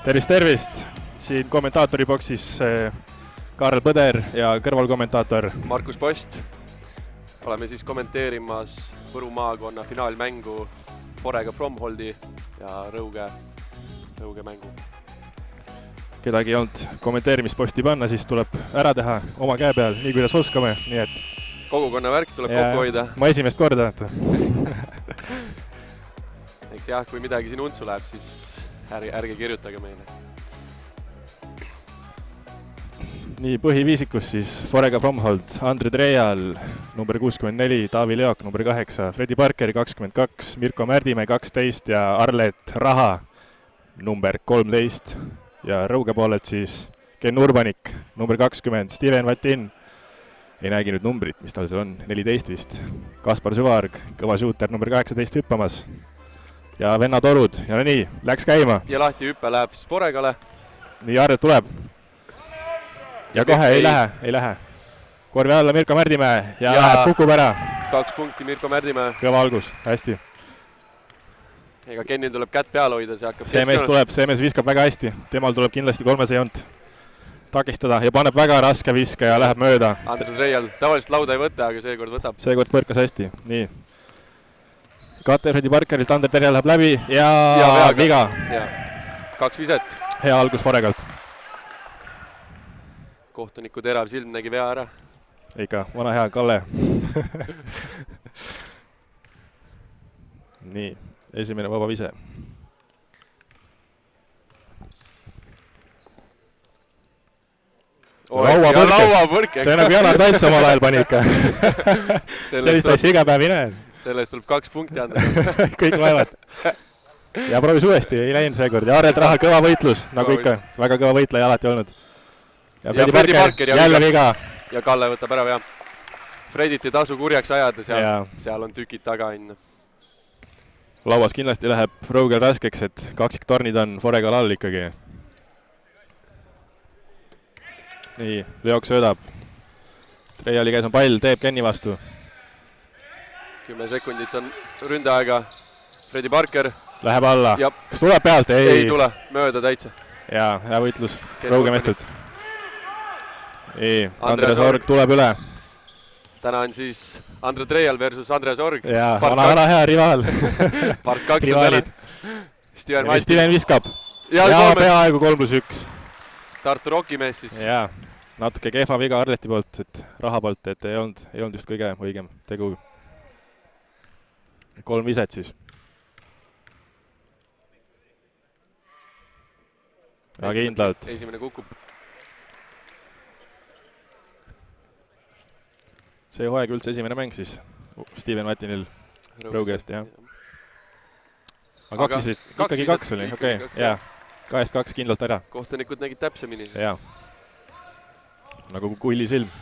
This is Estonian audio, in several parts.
Tervist, tervist! Siin kommentaatoriboksis Karl Põder ja kõrvalkommentaator Markus Post. Oleme siis kommenteerimas Võru maakonna finaalmängu Forega Fromholdi ja Rõuge mängu. Kedagi ei olnud kommenteerimisposti panna, siis tuleb ära teha oma käe peal, nii kuidas oskame, nii et kogukonna värk tuleb kokku hoida. Ma esimest korda. Eks jah, kui midagi siin untsu läheb, siis ärge kirjutage meile. Nii, põhiviisikus siis Forega Fromhold, Andre Trejal, number 64, Taavi Leok, number 8, Fredi Parkeri 22, Mirko Märdimäe 12 ja Arlet Raha, number 13. Ja Rõuge poolelt siis Ken Urbanik, number 20, Steven Vatin, ei näegi nüüd numbrit, mis tal seal on, 14 vist, Kaspar Suvarg, kõva shooter, number 18 hüppamas ja vennad Orud ja no nii, läks käima. Ja lahti hüppe läheb siis Foregale. Nii, Arret tuleb. Ja kohe ei lähe. Korvi alla Mirko Märdimäe ja läheb, kukub ära. 2 punkti Mirko Märdimäe. Kõva algus, hästi. Ega Kenil tuleb kätt peal hoida, see mees viskab väga hästi. Temal tuleb kindlasti 300 jont takistada ja paneb väga raske viske ja läheb mööda. Andre Trejal tavaliselt lauda ei võta, aga seekord võtab. Seekord põrkas hästi, nii. Kate Fredi Parkerilt Andre Trejal läheb läbi ja viga. 2 viset. Hea algus Foregalt. Kohtuniku terav silm nägi vea ära. Ikka, vana hea Kalle. Nii, esimene vaba vise. Lauapõrke. See nagu Janar Talts omal ajal pani ikka. Sellist asja iga päev ei näe. Sellest tuleb 2 punkti anda. Kõik vaevad. Ja proovis uuesti, ei läinud seekord. Ja Arret Raha kõva võitlus, nagu ikka. Väga kõva võitleja alati olnud. Ja Fredi Parker jälle viga. Ja Kalle võtab ära vea. Fredit ei tasu kurjaks ajada, seal on tükid taga enne. Lauas kindlasti läheb Rõugel raskeks, et kaksiktornid on Foregal all ikkagi. Nii, Leok söödab. Trejali käes on pall, teeb Kenni vastu. 10 sekundit on ründeaega. Fredi Parker. Läheb alla. Kas tuleb pealt? Ei tule, mööda täitsa. Jaa, hea võitlus Rõuge meestelt. Nii, Andres Org tuleb üle. Täna on siis Andre Trejal versus Andres Org. Jaa, vana hea rivaal. Part 2 on täna. Steven viskab. Ja peaaegu 3+1. Tartu Rockimees siis. Jaa, natuke kehva viga Arleti poolt, et Raha poolt, et ei olnud just kõige õigem tegu. 3 viset siis. Ja kindlalt. Esimene kukub. See hooaeg üldse esimene mäng siis Steven Vatinil Rõugest, jah. Aga ikkagi 2 oli, okei. Jaa, 2-2 kindlalt ära. Kohtunikud nägid täpsemini. Jaa. Nagu kulli silm.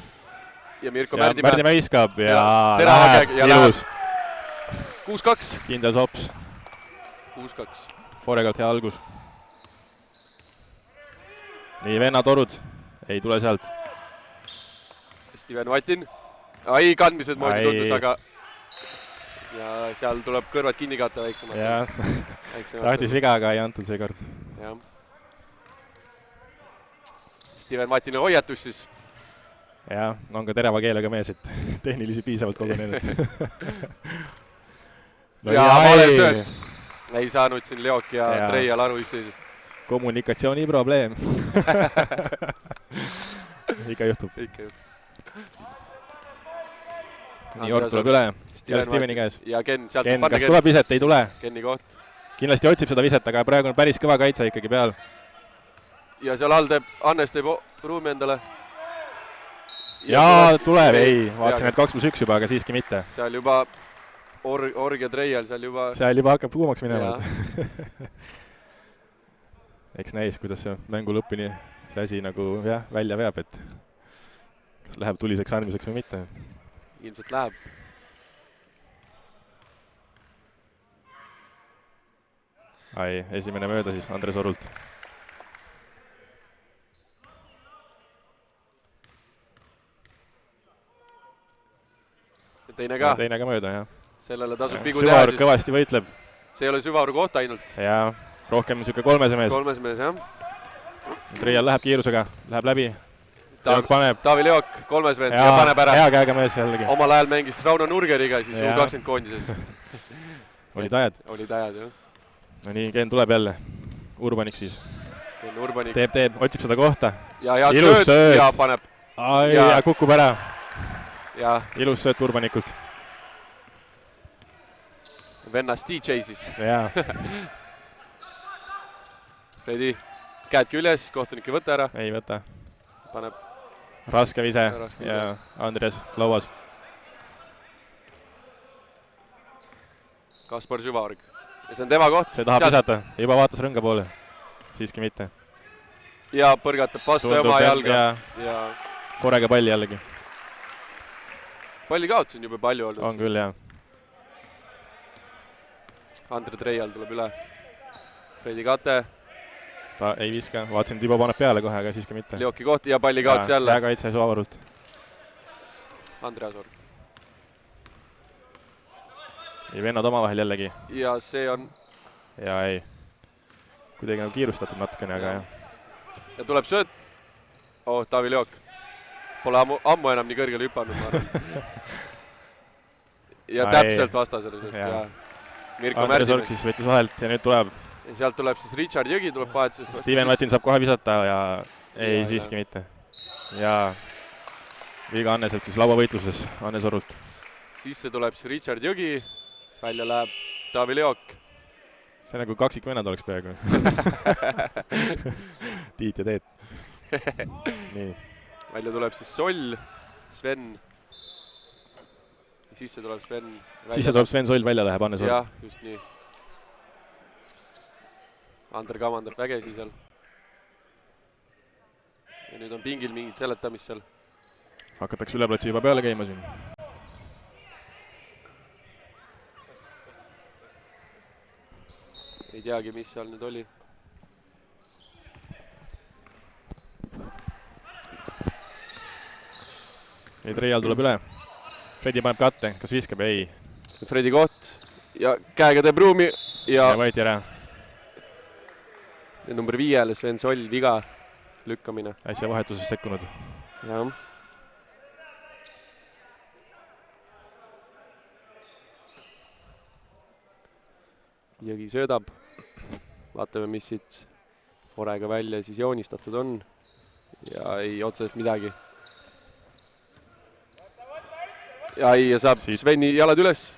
Ja Mirko Märdimäe. Märdimäe viskab ja läheb ilus. 6-2. Kindel sops. 6-2. Foregalt hea algus. Nii, vennad Orud. Ei tule sealt. Steven Vatin. Ai, kandmised moodi tundus, aga ja seal tuleb kõrvad kinni kaata väiksemalt. Jaa, tahtis viga, aga ei antud seekord. Jah. Steven Vatini hoiatus siis. Jaa, on ka terava keelega mees, et tehnilisi piisavalt kogunenud. Ja vale sööt. Ei saanud siin Leok ja Trejal aru üksteisest. Kommunikatsiooni probleem. Ikka juhtub. Nii, Ork tuleb üle. Jälle Steveni käes. Ja Ken, sealt Ken, kas tuleb viset? Ei tule. Kenni koht. Kindlasti otsib seda viset, aga praegu on päris kõva kaitse ikkagi peal. Ja seal all Annes teeb ruumi endale. Ja tuleb, ei. Vaatasime, et 2+1 juba, aga siiski mitte. Seal juba Org ja Trejal seal juba hakkab kuumaks minema. Eks näis, kuidas see mängu lõppini see asi nagu välja veab, et kas läheb tuliseks andmiseks või mitte. Ilmselt läheb. Ai, esimene mööda siis Andres Orult. Teine ka. Teine ka mööda, jah. Sellele tasub vigu teha. Süvaru kõvasti võitleb. See ei ole Süvaru kohta ainult. Jaa, rohkem niisugune kolmese mees. kolmes mees, jah. Treial läheb kiirusega, läheb läbi. Paneb. Taavi Leok, kolmes vend ja paneb ära. Hea käega mees jällegi. Omal ajal mängis Rauno Nurgeriga siis U20 koondises. Olid ajad, jah. No nii, Ken tuleb jälle. Urbanik siis. Ken Urbanik. Teeb, otsib seda kohta. Ja sööd ja paneb. Ja kukub ära. Ja. Ilus sööt Urbanikult. Vennas DJ siis. Jaa. Fredi, käed küljes, kohtunik ei võta ära. Ei võta. Paneb. Raske vise ja Andres lauas. Kaspar Süvaorg. Ja see on tema koht. See tahab visata. Juba vaatas rõnga poole. Siiski mitte. Ja põrgatab vastu oma jalga. Ja Forega palli jällegi. Palli kaotus on juba palju olnud. On küll, jah. Andre Treial tuleb üle. Fredi Kate. Ta ei viska. Vaatasin, Tibo paneb peale kohe, aga siiski mitte. Leoki koht ja palli kaotus jälle. Hea kaitse Suavarult. Andre Asor. Ei vennad omavahel jällegi. Ja see on... Ja ei. Kuidagi nagu kiirustatud natukene, aga jah. Ja tuleb sööt. Oh, Taavi Leok. Pole ammu enam nii kõrgele hüpanud, ma arvan. Ja täpselt vastasele sööt. Mirko Andres Ork siis võttis vahelt ja nüüd tuleb. Ja sealt tuleb siis Richard Jõgi, tuleb vahetusest. Steven Vatin saab kohe visata ja ei, siiski mitte. Ja viga Anneselt siis lauavõitluses, Annes Orult. Sisse tuleb siis Richard Jõgi, välja läheb Taavi Leok. See nagu kaksikvennad oleks peaaegu. Tiit ja Teet. Nii. Välja tuleb siis Soll, Sven. Sisse tuleb Sven. Sisse tuleb Sven Soll, välja läheb Annes Orult. Jah, just nii. Ander kamandab vägesi seal. Ja nüüd on pingil mingit seletamist seal. Hakatakse üle platsi juba peale käima siin. Ei teagi, mis seal nüüd oli. Nüüd Reial tuleb üle. Fredi paneb katte, kas viskab? Ei. Fredi koht ja käega teeb ruumi ja võeti ära. Ja number 5 Sven Soll, viga, lükkamine. Äsja vahetuses sekkunud. Jah. Jõgi söödab. Vaatame, mis siit Forega välja siis joonistatud on. Ja ei otseselt midagi. Ja ei, ja saab Sveni jalad üles.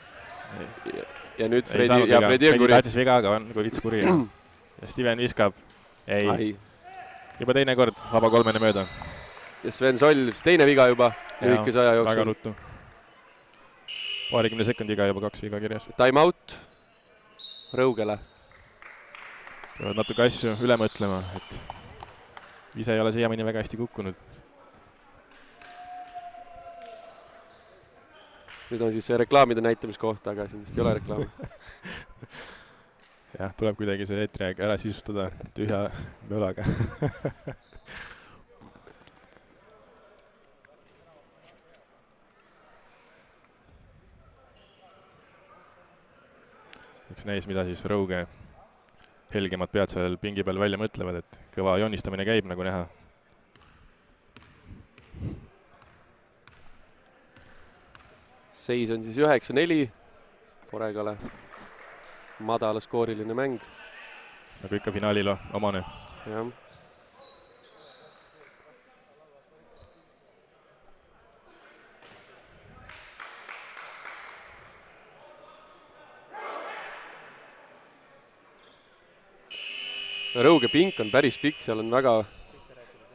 Ja nüüd Fredi Jõguri. Fredi tahtis viga, aga on kui vits kuri. Ja Steven viskab. Ei. Juba teine kord vaba kolmene mööda. Ja Sven Soll, teine viga juba. Lühikese aja jooksul. Väga ruttu. 20 sekundiga juba 2 viga kirjas. Time out. Rõugele. Peavad natuke asju üle mõtlema, et ise ei ole siiamaani väga hästi kukkunud. Nüüd on siis see reklaamide näitamiskoht, aga siin vist ei ole reklaami. Jah, tuleb kuidagi see eetriaeg ära sisustada tühja mölaga. Eks näis, mida siis Rõuge helgemad pead seal pingi peal välja mõtlevad, et kõva joonistamine käib, nagu näha. Seis on siis 9-4 Foregale. Madalaskooriline mäng. Nagu ikka finaalil omane. Jah. Rõuge pink on päris pikk, seal on väga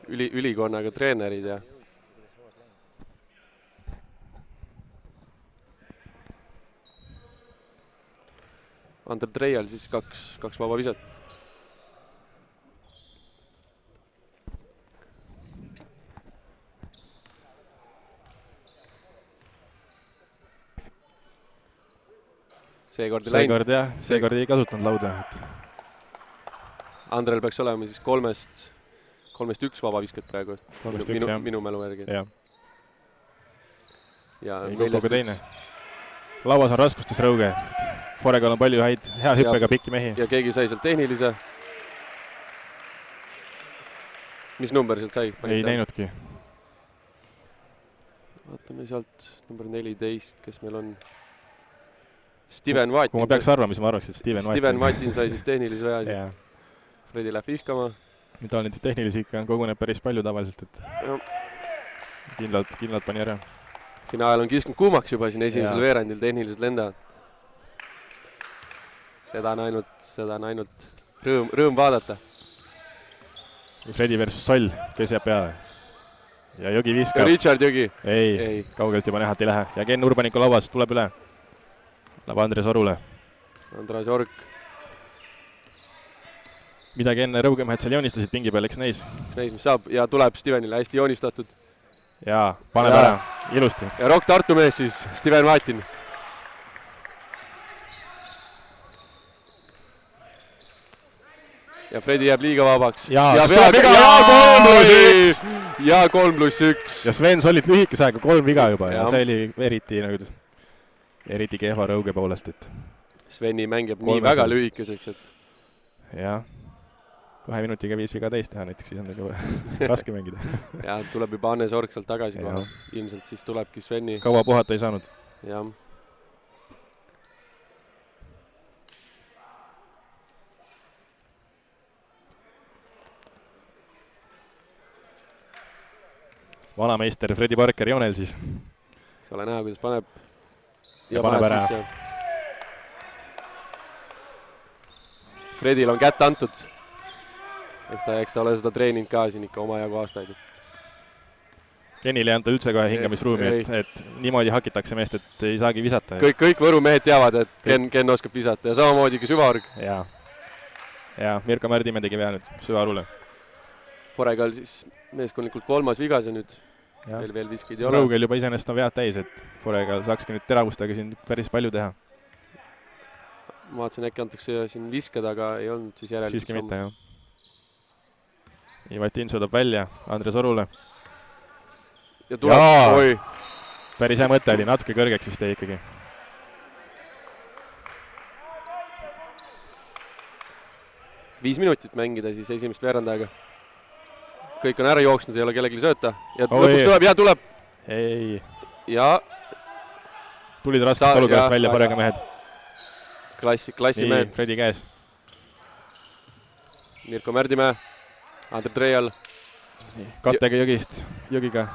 ülikonnaga treenerid ja Ander Treial siis kaks vaba viset. Seekord ei kasutanud lauda. Andrel peaks olema siis kolmest üks vaba visket praegu. Minu mälu järgi. Ja ei kukkuga teine. Lauas on raskustes Rõuge. Foregal on palju häid, hea hüppega pikki mehi. Ja keegi sai sealt tehnilise. Mis number sealt sai? Ei näinudki. Vaatame sealt number 14, kes meil on. Steven Vatin. Kui ma peaks arvama, siis ma arvaks, et Steven Vatin sai siis tehnilise vea. Yeah. Fredi läheb viskama. Mida on nüüd tehnilisi ikka koguneb päris palju tavaliselt, et kindlalt pani ära. Finaal on kiskunud kuumaks juba siin esimesel veerandil, tehnilised lendavad. Seda on ainult rõõm vaadata. Fredi versus Soll, kes jääb peale. Ja Jogi viskab. Ja Richard Jogi. Ei, kaugelt juba näha, et ei lähe. Ja Ken Urbaniku lauas tuleb üle. Läheb Andres Orule. Andres Ork. Midagi enne Rõugemehed seal joonistasid pingi peal, eks näis. Mis saab ja tuleb Stevenile hästi joonistatud. Jaa, paneb ära, ilusti. Ja Rock Tartu mees siis, Steven Vatin. Ja Fredi jääb liiga vabaks. Ja 3+1. Ja Sven Sollit lühikese aega 3 viga juba ja see oli eriti kehva Rõuge poolest. Sveni mäng jääb nii väga lühikeseks, et... Jah. 2 minutiga 5 viga täis teha näiteks, siis on juba raske mängida. Ja tuleb juba Anne Sorg sealt tagasi kohe. Ilmselt siis tulebki Sveni. Kaua puhata ei saanud. Jah. Vanameister Fredi Parker joonel siis. See ole näha, kuidas paneb. Ja paneb ära. Fredil on kätt antud. Eks ta ole seda treeninud ka siin ikka omajagu aastaid. Kenile ei anta üldse kohe hingamisruumi, et niimoodi hakitakse meest, et ei saagi visata. Kõik Võru mehed teavad, et Ken oskab visata ja samamoodi ka süvaorg. Ja Mirko Märdimäe tegi vea nüüd süvaarule. Foregal siis meeskondlikult 3. vigas ja nüüd veel viskid ei ole. Rõugel juba iseenesest on vead täis, et Foregal saakski nüüd teravustega siin päris palju teha. Ma vaatasin, äkki antakse siin viskada, aga ei olnud siis järelikult. Siiski mitte, jah. Ivatin suudab välja Andres Orule. Ja tuleb, päris hea mõte oli, natuke kõrgeks vist jäi ikkagi. Viis minutit mängida siis esimest veerandajaga. Kõik on ära jooksnud, ei ole kellelegi sööta. Ja lõpuks tuleb. Ei. Ja. Tulid raskest olukorrast välja Forega mehed. Klassi mehed. Fredi käes. Mirko Märdimäe. Andre Treial. Kattega Jogiga.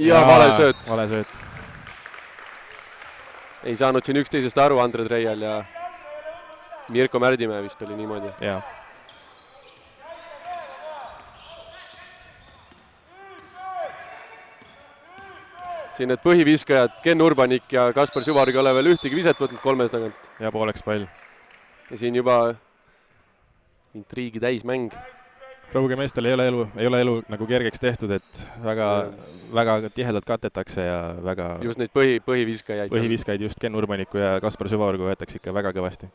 Ja vale sööt. Vale sööt. Ei saanud siin üksteisest aru Andre Treial ja Mirko Märdimäe vist oli niimoodi. Jaa. Siin need põhiviskajad Ken Urbanik ja Kaspar Süvarik ei ole veel ühtegi viset võtnud 3 tagant. Ja pooleks pall. Ja siin juba intriigi täis mäng. Rõuge meestel ei ole elu nagu kergeks tehtud, et väga tihedalt katetakse ja väga... Just neid põhiviskajaid. Põhiviskajaid just Ken Urbaniku ja Kaspar Süvaorgu võetakse ikka väga kõvasti.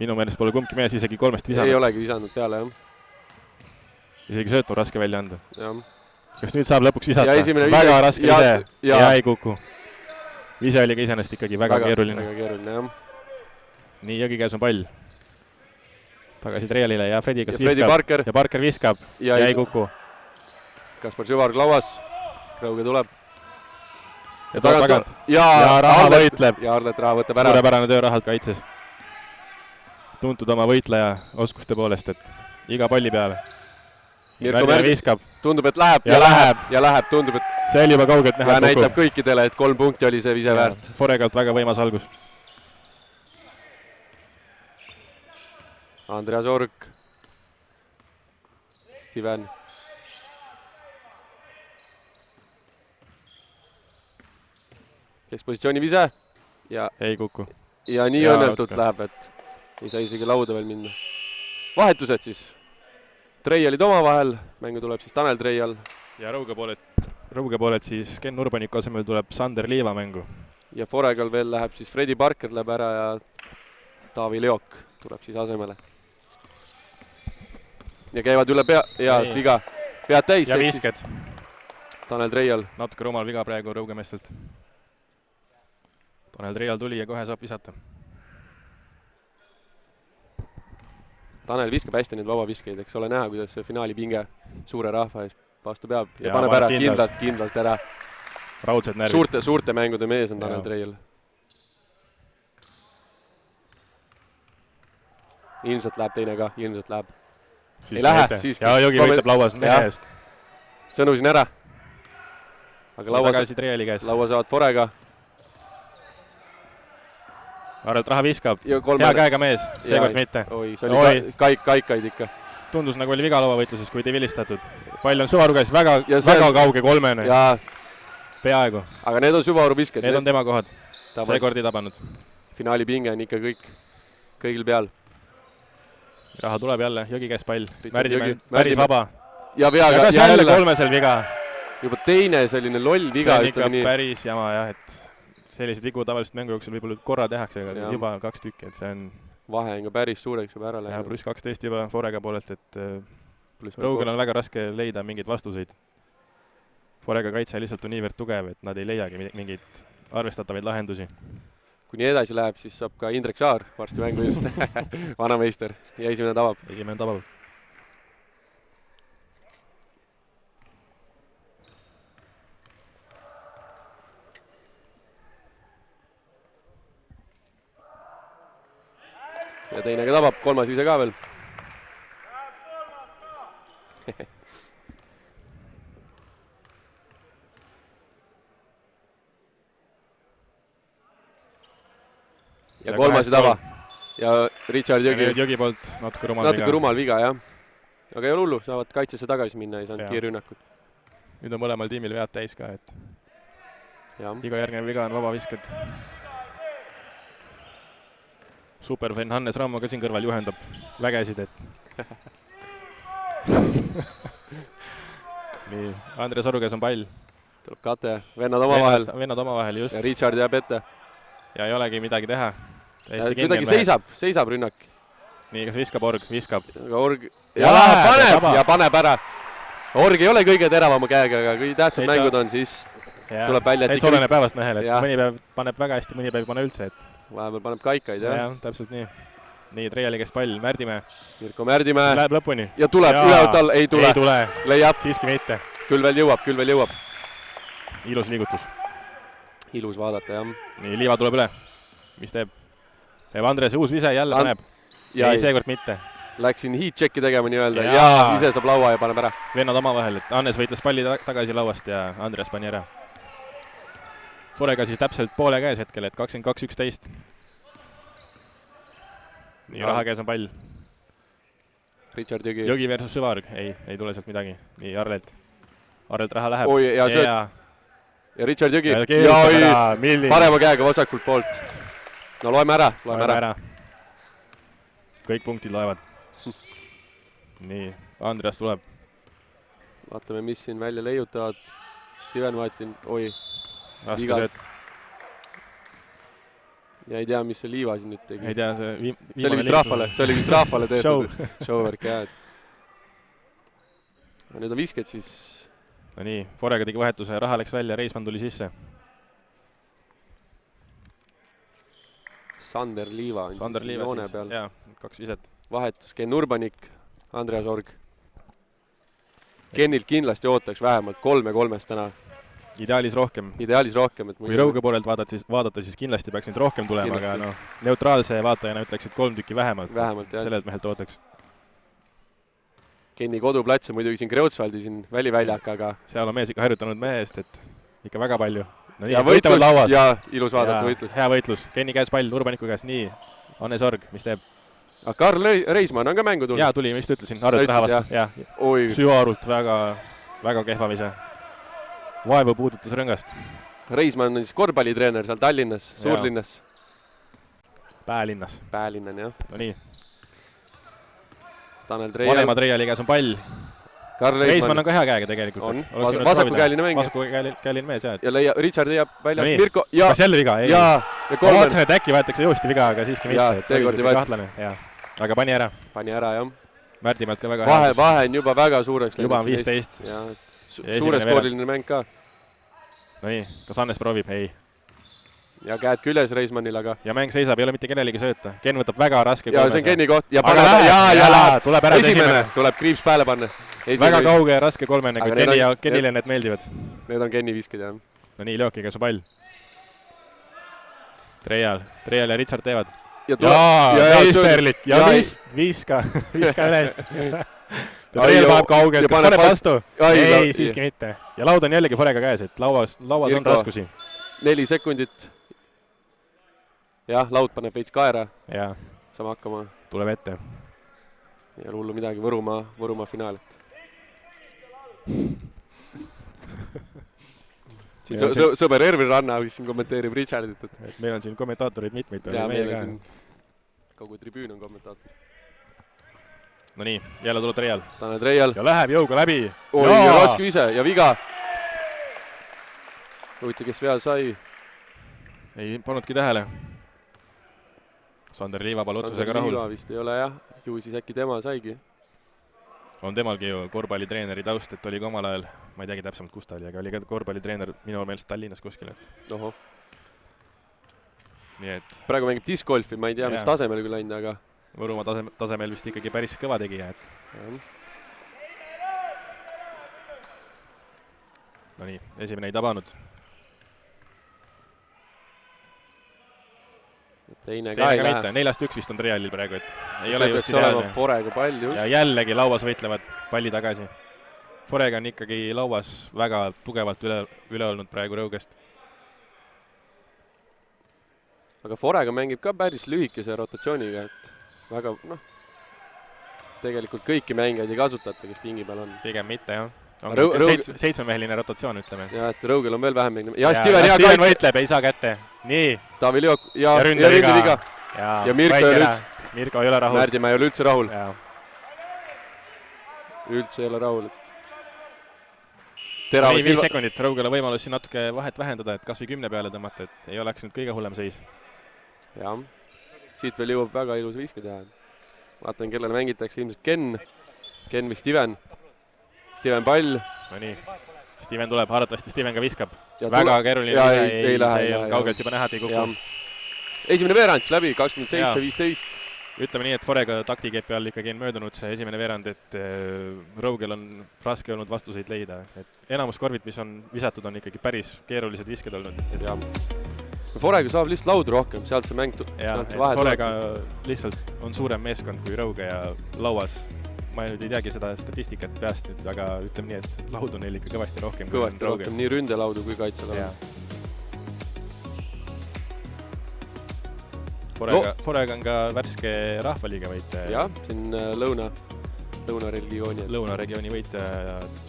Minu meelest pole kumbki mees isegi 3 visanud. Ei olegi visanud peale, jah. Isegi söötnu raske välja anda. Jah. Kas nüüd saab lõpuks visata? Väga raske vise ja ei kuku. Vise oli ka iseenesest ikkagi väga keeruline. Väga keeruline, jah. Nii, Jogi käes on pall. Tagasi Treialile ja Fredi kas viskab. Ja Parker viskab ja ei kuku. Kaspar Süvarg lauas. Rõuge tuleb. Ja tagant. Ja Raha võitleb. Ja Arlet Raha võtab ära. Suurepärane töö Rahalt kaitses. Tuntud oma võitleja oskuste poolest, et iga palli peale. Mirko Märdi viskab. Tundub, et läheb. Ja läheb. Tundub, et... See oli juba kaugelt näha. Ja näitab kõikidele, et 3 punkti oli see vise väärt. Foregalt väga võimas algus. Andreas Ork. Steven. Keskpositsiooni vise. Ja ei kuku. Ja nii õnnetult läheb, et ei saa isegi lauda veel minna. Vahetused siis. Treialid oma vahel. Mängu tuleb siis Tanel Treial. Ja Rõuge poolelt siis Ken Urbaniku asemel tuleb Sander Liiva mängu. Ja Foregal veel läheb siis Fredi Parker läheb ära ja Taavi Leok tuleb siis asemele. Ja käivad üle ja viga. Pead täis. Ja visked. Tanel Treial. Natuke rumal viga praegu Rõuge meestelt. Tanel Treial tuli ja kohe saab visata. Tanel viskab hästi neid vabaviskeid, eks ole näha, kuidas see finaali pinge suure rahva ees vastu peab. Ja Ja paneb paneb ära, kindlalt ära. Raudsed närvid. Suurte mängude mees on Tanel Ja. Treial. Ilmselt läheb teine ka, ilmselt läheb. Ei lähe, siiski. Ja Jogi võitleb lauas mehe eest. Sõnusin ära. Aga Tagasi Treiali käes. laua saavad Forega. Arvelt raha viskab. Ja Hea käega mees, seekord mitte. Oi, see oli kaikaid ikka. Tundus nagu oli viga lauavõitluses, kuid ei vilistatud. Pall on Suvaru käes, väga kauge kolmene. Ja, Peaaegu. aga need on süvaruvisked. Need on tema kohad. Seekord ei tabanud. Finaali pinge on ikka kõigil peal. Raha tuleb jälle, Jogi käes pall. Märdimäe. Päris vaba. Ja veaga. Ja kas jälle kolmesel viga? Juba teine selline loll viga. See on ikka päris jama jah, et sellised vigu tavaliselt mängu jooksul võib-olla korra tehakse, aga juba 2 tükki, et see on... Vahe on ka päris suureks juba ära läinud. Pluss 12 juba Forega poolelt, et Rõugel on väga raske leida mingeid vastuseid. Forega kaitse lihtsalt on niivõrd tugev, et nad ei leiagi mingeid arvestatavaid lahendusi. Kui nii edasi läheb, siis saab ka Indrek Saar varsti mängu just. Vanameister ja esimene tabab. Esimene tabab. Ja teine ka tabab, kolmas vise ka veel. Ja kolmas ei taba. Ja Richard Jõgi. Jõgi poolt natuke rumal viga, jah. Aga ei ole hullu, saavad kaitsesse tagasi minna, ei saanud kiirrünnakut. Nüüd on mõlemal tiimil vead täis ka, et iga järgnev viga on vabavisked. Superfenn Hannes Rammo ka siin kõrval juhendab vägesid, et... Nii, Andres Oru käes on pall. Tuleb Kate, vennad omavahel. Just. Ja Richard jääb ette. Ja ei olegi midagi teha. Kuidagi seisab rünnak. Nii, kas viskab Org? Viskab. Org... Ja paneb ära. Org ei ole kõige teravama käega, aga kui tähtsad mängud on, siis tuleb välja, et oleneb päevast mehel, et mõni päev paneb väga hästi, mõni päev ei pane üldse, et... Vahepeal paneb kaikaid, jah? Jah, täpselt nii. Nii, Treiali käes pall, Märdimäe. Mirko Märdimäe. Läheb lõpuni. Ja tuleb, ülevalt all, ei tule. Leiab. Siiski mitte. Küll veel jõuab. Ilus liigutus. Ilus vaadata, jah. Nii, Liiva tuleb üle. Mis teeb? Teeb Andres uus vise, jälle paneb. Ei, seekord mitte. Läksin heat-checki tegema nii-öelda ja ise saab laua ja paneb ära. Vennad omavahel, et Hannes võitles palli tagasi lauast ja Andres pani ära. Forega siis täpselt poole käes hetkel, et 22-11. Nii, raha käes on pall. Richard Jõgi. Jõgi versus Süvarg. Ei tule sealt midagi. Nii, Arlelt raha läheb. Oi, ja sööd. Ja Richard Jõgi. Parema käega vasakult poolt. No loeme ära. Kõik punktid loevad. Nii, Andreas tuleb. Vaatame, mis siin välja leiutavad. Steven Martin, oi. Raske sööt. Ja ei tea, mis see Liiva siin nüüd tegi. Ei tea, see oli vist rahvale tehtud. Showwork, jah. Nüüd on visked siis. No nii, Forega tegi vahetuse, raha läks välja, Reismann tuli sisse. Sander Liiva on siis joone peal. Jaa, 2 viset. Vahetus Ken Urbanik, Andreas Org. Kenilt kindlasti ootaks vähemalt 3-3 täna. Ideaalis rohkem. Kui Rõuge poolelt vaadata, siis kindlasti peaks neid rohkem tulema, aga neutraalse vaatajana ütleks, et 3 tükki vähemalt. Sellelt mehelt ootaks. Kenni koduplats on muidugi siin Kreutzwaldi siin väliväljak, aga... Seal on mees ikka harjutanud mehe eest, et ikka väga palju. No nii, ja võitlus, ja ilus vaadata võitlus. Hea võitlus. Kenni käes pall, Urbaniku käes, nii. Hannes Org, mis teeb? Karl Reismann on ka mängu tulnud. Jaa, tuli, ma just ütlesin. Arvelt raha vastu. Süvaarult väga kehva vise. Vaevu puudutas rõngast. Reismann on siis korvpallitreener seal Tallinnas, suurlinnas. Päälinnas. Päälinnan, jah. No nii. Tanel Treial. Vanema Treiali käes on pall. Reismann on ka hea käega tegelikult. On, vasakukäeline mäng. Vasakukäeline mees, jah. Ja Richard jääb välja. Mirko. Kas jälle viga? Ja ma vaatasin, et äkki võetakse joosti viga, aga siiski mitte. Seekord ei võetud. Aga pani ära. Jah. Märdimäelt ka väga hea. Vahe on juba väga suureks. Juba on 15. Suure skooriline mäng ka. No nii, kas Hannes proovib? Ei. ja käed küljes Reismannil, aga ja mäng seisab, ei ole mitte kellelegi sööta. Ken võtab väga raske ja see on Kenni koht ja aga läheb, tuleb ära esimene, tuleb kriips pääle panna. Väga kauge ja raske kolmene, kui Kennile need meeldivad. Need on Kenni viskid, jah. No nii, Leokiga su pall. Trejal ja Richard teevad. Ja meisterlik ja viska üles. Trejal paneb kaugelt, kas paneb vastu? Ei, siiski mitte. Ja laud on jällegi Forega käes, et lauas on raskusi. 4 sekundit. Jah, laud paneb veits kaera. Saame hakkama. Tuleb ette. Ja hullu midagi, Võrumaa finaalit. Sõber Ervin Ranna, mis siin kommenteerib Richardit. Meil on siin kommentaatorid mitmeid. Ja meil on siin kogu tribüün on kommentaator. No nii, jälle tuleb Trejal. Tanel Trejal. Ja läheb jõuga läbi. Oi, ja raske ise ja viga. Huvita, kes vea sai. Ei pannudki tähele. Sander Liivapal otsusega rahul. Liiva vist ei ole, jah. Ju siis äkki tema saigi. On temalgi ju korvpallitreeneri taust, et oli ka omal ajal, ma ei teagi täpsemalt, kus ta oli, aga oli ka korvpallitreener minu meelest Tallinnas kuskil. Oho. Nii et praegu mängib discgolfi, ma ei tea, mis tasemel küll läinud, aga Võrumaa tasemel vist ikkagi päris kõva tegija. No nii, esimene ei tabanud. Teine ka ei lähe. 4-1 vist on Realil praegu, et ei see ole just ideaalne. Forega pall just. Ja jällegi lauas võitlevad palli tagasi. Forega on ikkagi lauas väga tugevalt üle olnud praegu Rõugest. Aga Forega mängib ka päris lühikese rotatsiooniga, et väga, tegelikult kõiki mängijaid ei kasutata, kes pingi peal on. Pigem mitte, jah. On seitsmemeheline rotatsioon, ütleme. Ja, et Rõugel on veel vähem mängima. Ja Steven võitleb, ei saa kätte. Nii. Taavi Liok ja ründeviga. Ja Mirko ei ole rahul. Märdimäe ei ole üldse rahul. Üldse ei ole rahul. 5 sekundit, Rõugel on võimalus siin natuke vahet vähendada, et kas või 10 peale tõmmata, et ei oleks nüüd kõige hullem seis. Jah, siit veel jõuab väga ilus viske teha. Vaatan, kellele mängitakse ilmselt Ken või Steven. Steven pall. No nii, Steven tuleb, arvatavasti Steven ka viskab. Väga keeruline, ei on kaugelt juba näha, et ei kuku. Esimene veerand siis läbi, 27-15. Ütleme nii, et Forega taktikeepi all ikkagi on möödunud see esimene veerand, et Rõugel on raske olnud vastuseid leida. Enamus korvid, mis on visatud, on ikkagi päris keerulised visked olnud. Forega saab lihtsalt laudu rohkem, sealt see mäng Forega lihtsalt on suurem meeskond kui Rõuge ja lauas. Ma nüüd ei teagi seda statistikat peast nüüd, aga ütleme nii, et laudu neil ikka kõvasti rohkem. Kõvasti rohkem, nii ründelaudu kui kaitselaudu. Forega on ka värske rahvaliiga võitja. Jah, siin lõunaregiooni. Lõunaregiooni võitja,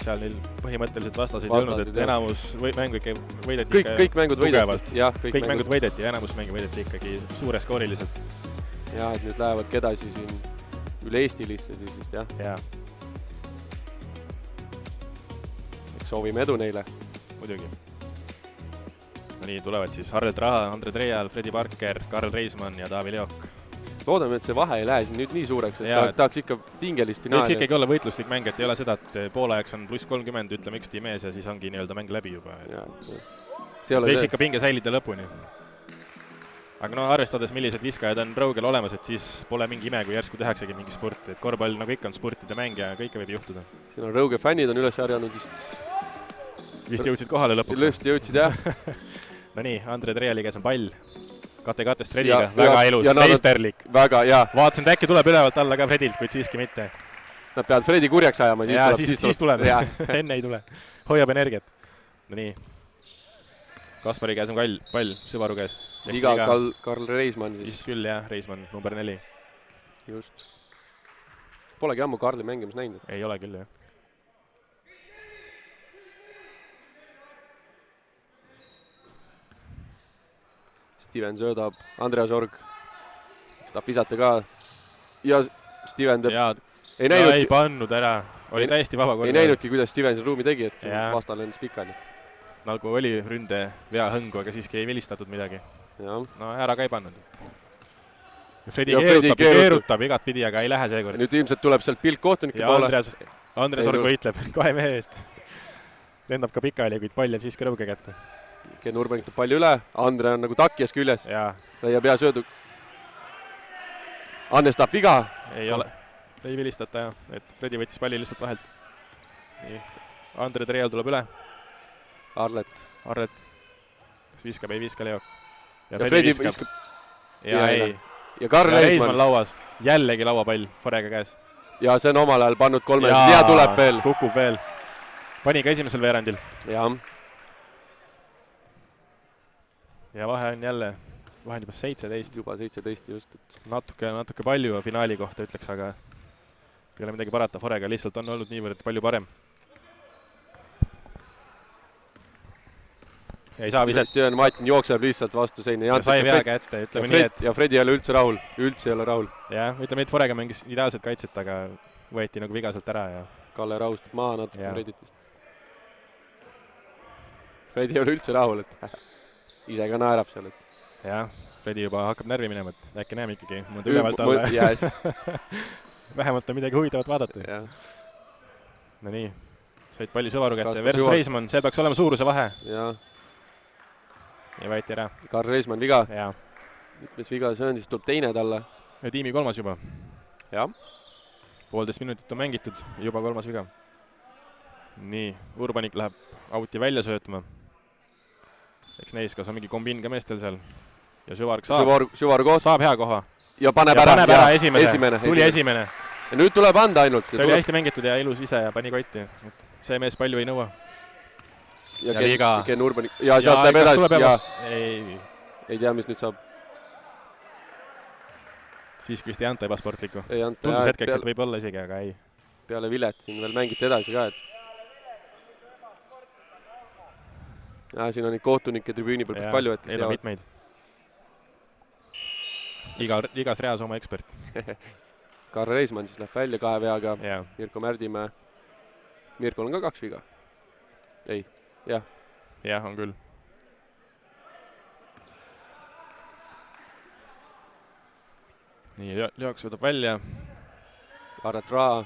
seal neil põhimõtteliselt vastasid ei olnud, et enamus mängu ikka võideti kõik mängud tugevalt. Kõik mängud võideti ja enamus mängu võideti ikkagi suure skooriliselt. Jah, et nüüd lähevad kedasi siin üle Eestilisse siis vist, jah. Eks soovime edu neile. Muidugi. No nii, tulevad siis Arlet Raha, Andre Trejal, Fredi Parker, Karl Reismann ja Taavi Leok. Loodame, et see vahe ei lähe siin nüüd nii suureks, et tahaks ikka pingelist finaali. Võiks ikkagi olla võitluslik mäng, et ei ole seda, et poolajaks on +30, ütleme üks tiim ees ja siis ongi nii-öelda mäng läbi juba. Võiks ikka pinge säilida lõpuni. Aga arvestades, millised viskajad on Rõugel olemas, et siis pole mingi ime, kui järsku tehaksegi mingi sport. Et korvpall nagu ikka on sportide mäng ja kõike võib juhtuda. Siin on Rõuge fännid on üles harjanud vist. Vist jõudsid kohale lõpuks. Lõst jõudsid, jah. No nii, Andre Trejali käes on pall. Kate-katest Frediga, väga ilus, meisterlik. Väga, jah. Vaatasin, et äkki tuleb ülevalt alla ka Fredilt, kuid siiski mitte. Nad peavad Fredi kurjaks ajama, siis tuleb. Enne ei tule. Hoiab energiat. No nii. Kaspari käes on pall, Süvaru käes. Viga Karl Reismann siis. Küll jah, Reismann, number 4. Just. Polegi ammu Karli mängimas näinud. Ei ole küll, jah. Steven söödab, Andreas Org. Tahab visata ka. Ja Steven teeb. Ei pannud ära. Oli täiesti vaba korda. Ei näinudki, kuidas Steven siin ruumi tegi, et vastal lendas pikali. Nagu oli ründe vea hõngu, aga siiski ei vilistatud midagi. No ära ka ei pannud. Fredi keerutab igat pidi, aga ei lähe seekord. Nüüd ilmselt tuleb sealt pilk kohtunike poole. Andres Org võitleb 2 mehe eest. Lendab ka pikali, kuid pall jääb siiski Rõuge kätte. Ken Urbanik tuleb palju üle, Andre on nagu takjas küljes, jaa, leiab hea söödu. Annes tahab viga. ei ole, ei vilistata jah, et Fredi võttis palli lihtsalt vahelt. nii, Andre Treial tuleb üle. Arlet. Arlet, kas viskab, ei viska Leo. Ja Fredi viskab. ja ei. Ja Karl Reismann lauas, jällegi lauapall Forega käes. Ja see on omal ajal pannud 3 ja tuleb veel. Kukub veel. Pani ka esimesel veerandil. Jah. Ja vahe on jälle, vahe on juba 17. Juba 17 just. Natuke palju finaali kohta ütleks, aga ei ole midagi parata. Forega lihtsalt on olnud niivõrd palju parem. Ei saa viset. Steven Martin jookseb lihtsalt vastu seina. Ja sai vea kätte, ütleme nii, et... Ja Fredi ei ole üldse rahul. Üldse ei ole rahul. Jah, ütleme, et Forega mängis ideaalset kaitset, aga võeti nagu vigaselt ära ja... Kalle rahustab maha natuke Fredit vist. Fredi ei ole üldse rahul, et ise ka naerab seal. Jah, Fredi juba hakkab närvi minema, et äkki näeme ikkagi mõnda ülevalt alla. Vähemalt on midagi huvitavat vaadata. No nii, said palju Suvaru kätte. Versus Reismann, see peaks olema suuruse vahe. Jah. Ja võeti ära. Karl Reismann viga. Jaa. Mitmes viga see on, siis tuleb teine talle. Ja tiimi 3. juba. Jah. 1,5 minutit on mängitud, juba 3. viga. Nii, Urbanik läheb auti välja söötma. Eks neis, kas on mingi kombiin ka meestel seal. Ja Süvarg saab. Süvarg koht. Saab hea koha. Ja paneb ära esimene. Tuli esimene. Ja nüüd tuleb anda ainult. See oli hästi mängitud ja ilus ise ja pani kotti. See mees palju ei nõua. Ja Ken Urbanik. Ja sealt läheb edasi. Ja ei tea, mis nüüd saab. Siiski vist ei anta ebasportlikku. Tundus hetkeks, et võib olla isegi, aga ei. Peale Vilet siin veel mängiti edasi ka, et siin on neid kohtunike tribüüni peal päris palju, et kes teavad. Mitmeid. Igas reas oma ekspert. Karl Reismann siis läheb välja 2 veaga. Ja. Mirko Märdimäe. Mirkol on ka 2 viga. Ei, jah. Jah, on küll. Nii, Leoks võtab välja. Arret Raha.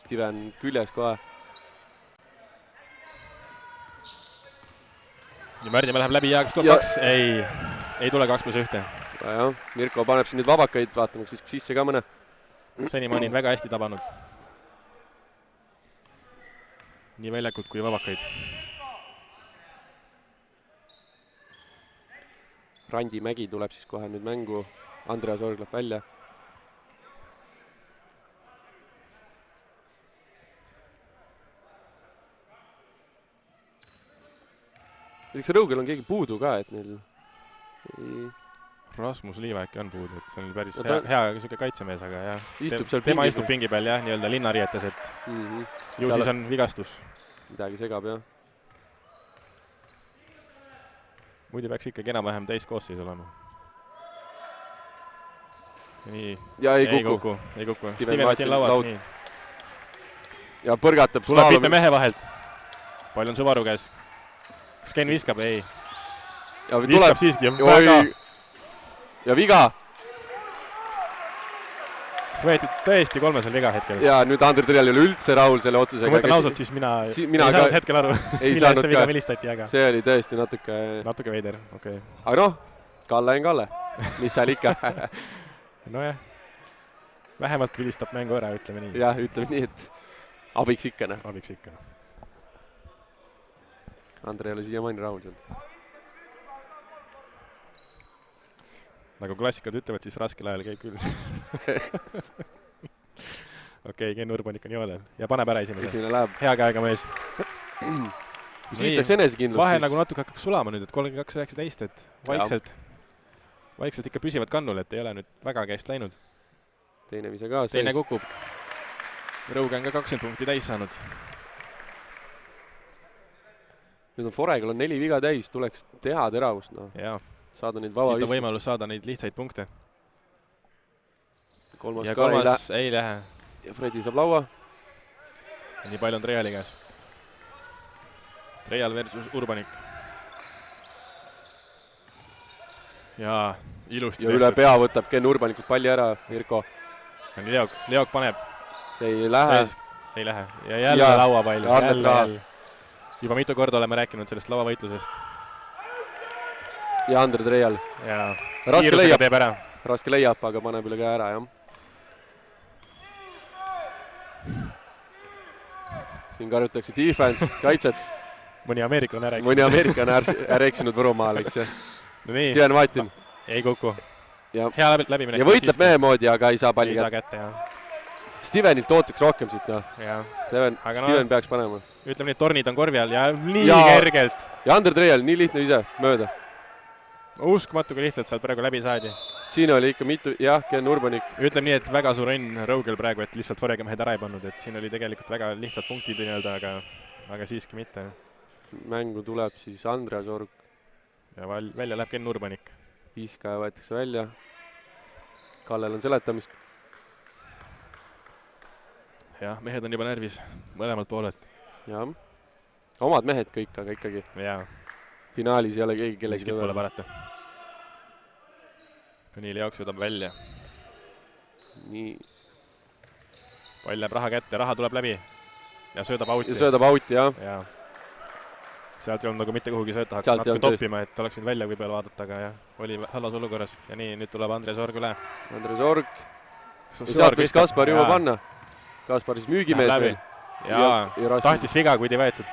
Steven küljes kohe. Ja Märdimäe läheb läbi ja kas tuleb 2? Ei tule 2+1. Ja, Mirko paneb siin nüüd vabakaid, vaatame, kas viskab sisse ka mõne. Senimaani on väga hästi tabanud. Nii väljakult kui vabakaid. Randi Mägi tuleb siis kohe nüüd mängu. Andreas Org läheb välja. Eks Rõugel on keegi puudu ka, et neil... Rasmus Liiva äkki on puudu, et see on päris hea kaitsemees, aga jah. Tema istub pingi peal jah, nii-öelda linnariietes, et ju siis on vigastus. Midagi segab, jah. Muidu peaks ikkagi enam-vähem täiskoosseis olema. Nii. Ja ei kuku. Steven Martin lauas, nii. Ja põrgatab. Tuleb mitme mehe vahelt. Palju on Suvaru käes. Kas Ken viskab? Ei. Viskab siiski. Ja viga. Kas võeti tõesti 3. viga hetkel? Ja nüüd Andre Trial ei ole üldse rahul selle otsusega. Kui mõtlen ausalt, siis mina ei saanud hetkel aru, millest see viga vilistati. See oli tõesti natuke... Natuke veider, okei. Aga noh, Kalle on Kalle. Mis seal ikka? No jah. Vähemalt vilistab mängu ära, ütleme nii. Jah, ütleme nii, et abiks ikka. Abiks ikka. Andre ei ole siiamaani rahul seal. Nagu klassikad ütlevad, siis raskel ajal käib küll. Okei, Ken Urbanik on joodel. Ja paneb ära esimene. Hea käega mees. Kui siit saaks enesekindlust, vahe nagu natuke hakkab sulama nüüd, et 32-19, et vaikselt ikka püsivad kannul, et ei ole nüüd väga käest läinud. Teine vise ka. Teine kukub. Rõuge on ka 20 punkti täis saanud. Nüüd on Foregal on 4 viga täis, tuleks teha teravust. Jaa. Saada neid vaba siit on võimalus saada neid lihtsaid punkte. Kolmas ei lähe. Ja Fredi saab laua. Nii palju on Treiali käes. Treial versus Urbanik. Ja ilusti. Ja üle pea võtab Ken Urbanikult palli ära, Mirko. Leok paneb. See ei lähe. Ei lähe. Ja jälle lauapall. Juba mitu korda oleme rääkinud sellest lauavõitlusest. ja Andre Treial. ja Raske leiab. teeb ära. Raske leiab, aga paneb üle käe ära, jah. Siin karjutakse defense, kaitset. mõni ameeriklane ära mõni ameeriklane ära eksinud Võrumaal, eks ju. No nii. Steven Vatin. Ei kuku. Ja, hea läbiminek. ja võitleb mehe moodi, aga ei saa palli ei saa kätte, jah. Stevenilt ootaks rohkem siit, noh. Steven peaks panema. Ütleme nii, tornid on korvi all ja nii ja, kergelt. Ja Andre Treial, nii lihtne ise, mööda. Uskmatu, kui lihtsalt sealt praegu läbi saadi. Siin oli ikka mitu, jah, Ken Urbanik. Ütleme nii, et väga suur õnn Rõugel praegu, et lihtsalt Forega mehed ära ei pannud, et siin oli tegelikult väga lihtsad punktid nii-öelda, aga siiski mitte. Mängu tuleb siis Andreas Org. Ja välja läheb Ken Urbanik. Viiskaja võetakse välja. Kallel on seletamist. Jah, mehed on juba närvis mõlemalt poolelt. Jah. Omad mehed kõik, aga ikkagi. Jaa. Finaalis ei ole keegi kellegi seda pole parata. Nii Leoks võtab välja. Nii. Pall läheb raha kätte, raha tuleb läbi. Ja söödab auti. Ja söödab auti, jah. Ja. Sealt ei olnud nagu mitte kuhugi sööta, hakkas natuke toppima, et oleks nüüd välja võib-olla vaadata, aga jah, oli halvas olukorras. Ja nii, nüüd tuleb Andres Org üle. Andres Org. Ja sealt võiks Kaspar juba panna. Kaspar siis müügimees veel. Ja tahtis viga, kuid ei võetud.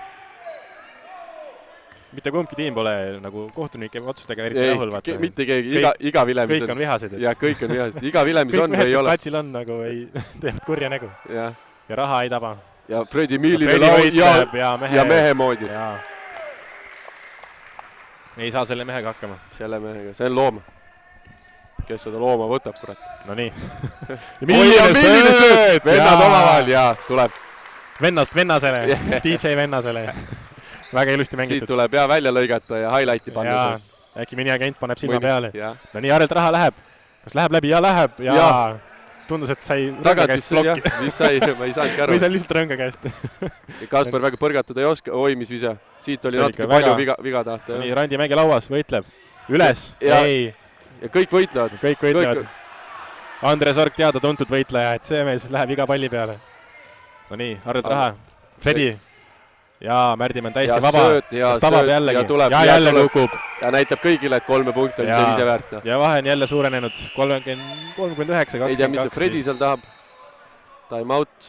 Mitte kumbki tiim pole nagu kohtunike otsustega eriti rahul. Mitte keegi, iga vilemis on. Kõik on vihased. Ja kõik on vihased. Iga vilemis on või ei ole. Kõik platsil on nagu ei teevad kurja nägu. Ja raha ei taba. Ja Fredi Miiline laud ja mehe moodi. Ei saa selle mehega hakkama. Selle mehega, see on loom. Kes seda looma võtab, kurat. No nii. Milline sööt! Vennad omavahel ja tuleb. Vennast vennasele, DJ vennasele. Väga ilusti mängitud. Siit tuleb ja välja lõigata ja highlighti panna. Äkki mõni agent paneb silma peale. No nii, Arelt raha läheb. Kas läheb läbi? Ja läheb. Ja tundus, et sai rõnga käest blokki. Mis sai? Ma ei saanudki aru. Või sai lihtsalt rõnga käest. Kaspar väga põrgatada ei oska. Oi, mis vise. Siit oli natuke palju viga tahta. Nii, Randi Mägi lauas, võitleb. Üles. Ei. Ja kõik võitlevad. Kõik võitlevad. Andres Org teada tuntud võitleja, et see mees läheb iga palli peale. No nii, Arelt raha. Fredi. Ja Märdimäe on täiesti vaba. Kas tabab jällegi. Ja jälle kukub. Ja näitab kõigile, et 3 punkti on sellise väärt. Ja vahe on jälle suurenenud. 39, 22. Ei tea, mis see Fredi seal tahab. Time out.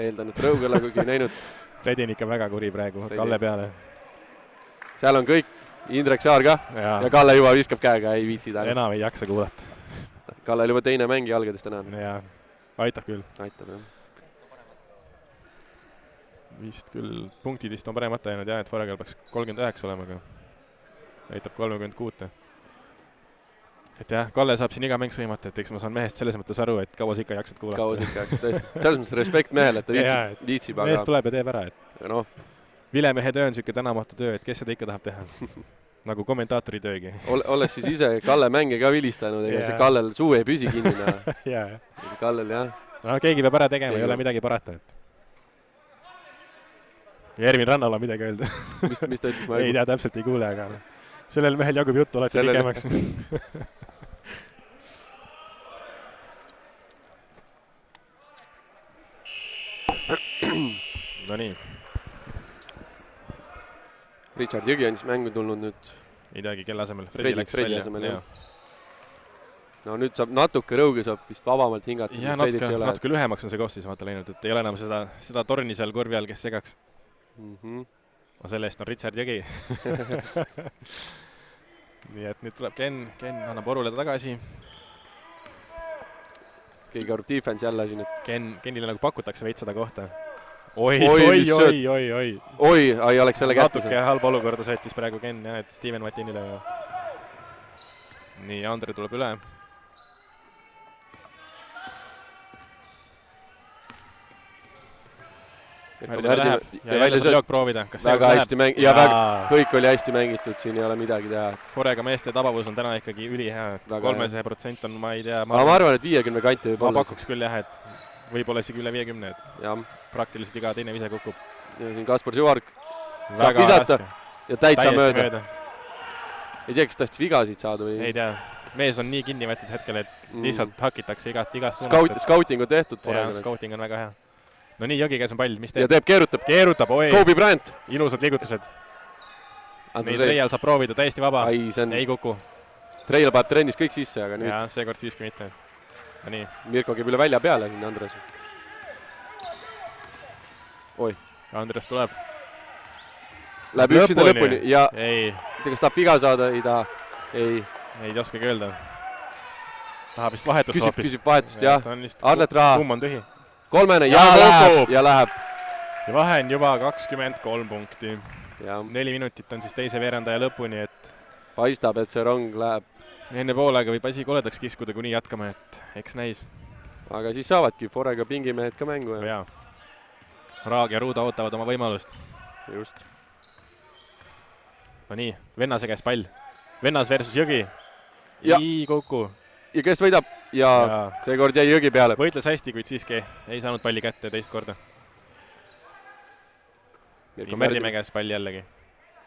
Eeldan, et Rõugele kuigi ei näinud. Fredi on ikka väga kuri praegu. Kalle peale. Seal on kõik. Indrek Saar ka. Ja Kalle juba viskab käega. Ei viitsi taga. Enam ei jaksa kuulata. Kalle juba teine mängi algedest enam. Ja aitab küll. Aitab, jah. Vist küll punktid vist on paremata jäänud, jah, et Foregal peaks 39 olema, aga näitab 36. Et jah, Kalle saab siin iga mäng sõimata, et eks ma saan mehest selles mõttes aru, et kaua sa ikka jaksad kuulata. Kaua sa ikka jaksad, tõesti. Selles mõttes respekt mehele, et ta viitsib, aga... Mees tuleb ja teeb ära, et no. Vilemehe töö on siuke tänamatu töö, et kes seda ikka tahab teha. Nagu kommentaatori töögi. Olles siis ise Kalle mänge ka vilistanud, ega see Kallel suu ei püsi kinnina. Kallel, jah. No keegi peab ära tegema, ei ole midagi parata, et ja Ervin Rannal on midagi öelda. Mis ta ütles? Ei tea, täpselt ei kuule, aga sellel mehel jagub juttu alati pikemaks. No nii. Richard Jõgi on siis mängu tulnud nüüd. Ei teagi, kelle asemel. Fredi asemel, jah. No nüüd saab natuke Rõuge saab vist vabamalt hingata. Ja natuke lühemaks on see koostis vaata läinud, et ei ole enam seda torni seal korvi all, kes segaks. No selle eest on Richard Jõgi. Nii et nüüd tuleb Ken annab Orule tagasi. Keegi arvab defense jälle siin, et Kenile nagu pakutakse veits seda kohta. Oi, ei oleks selle kätte. Natuke halba olukorda söötis praegu Ken, jah, et Steven Matinile. Nii, Andre tuleb üle. Ja jälle saab Leok proovida. Väga hästi ja kõik oli hästi mängitud, siin ei ole midagi teha. Forega meeste tabavus on täna ikkagi ülihea. 300% on, ma ei tea. Ma arvan, et 50 kanti võib olla. Ma pakuks küll jah, et võib-olla isegi üle 50. Praktiliselt iga teine vise kukub. Ja siin Kaspar Süvark saab visata ja täitsa mööda. Ei tea, kas tahtis viga siit saada või? Ei tea. Mees on nii kinni võetud hetkel, et lihtsalt hakitakse igast suunast. Scouting on tehtud Forega. Scouting on väga hea. No nii, Jõgi käes on pall, mis teeb? Ja teeb, keerutab. Oi. Kobe Bryant. Ilusad liigutused. nii, Treial saab proovida, täiesti vaba. Ai, see on... Ei kuku. Treial paneb trennis kõik sisse, aga nüüd... Jaa, seekord siiski mitte. No nii. Mirko käib üle välja peale siin, Andres. Oi. Andres tuleb. Läheb üksinda lõpuni ja... Ei. Kas tahab viga saada? Ei taha. Ei oskagi öelda. Tahab vist vahetust hoopis. Küsib vahetust, jah. Arlet raha. Kumm on tühi. 3 ja läheb. Ja vahe on juba 23 punkti. 4 minutit on siis teise veerandaja lõpuni, et... Paistab, et see rong läheb. Enne poolega võib asi koledaks kiskuda, kuni jätkame, et eks näis. Aga siis saavadki Forega pingimehed ka mängu. Ja. Raag ja Ruuda ootavad oma võimalust. Just. No nii, Vennase käes pall. Vennas versus Jõgi. Ei kuku. Ja kes võidab? Ja seekord jäi Jõgi peale. Võitles hästi, kuid siiski ei saanud palli kätte teist korda. Nii, Märdimäe käes pall jällegi.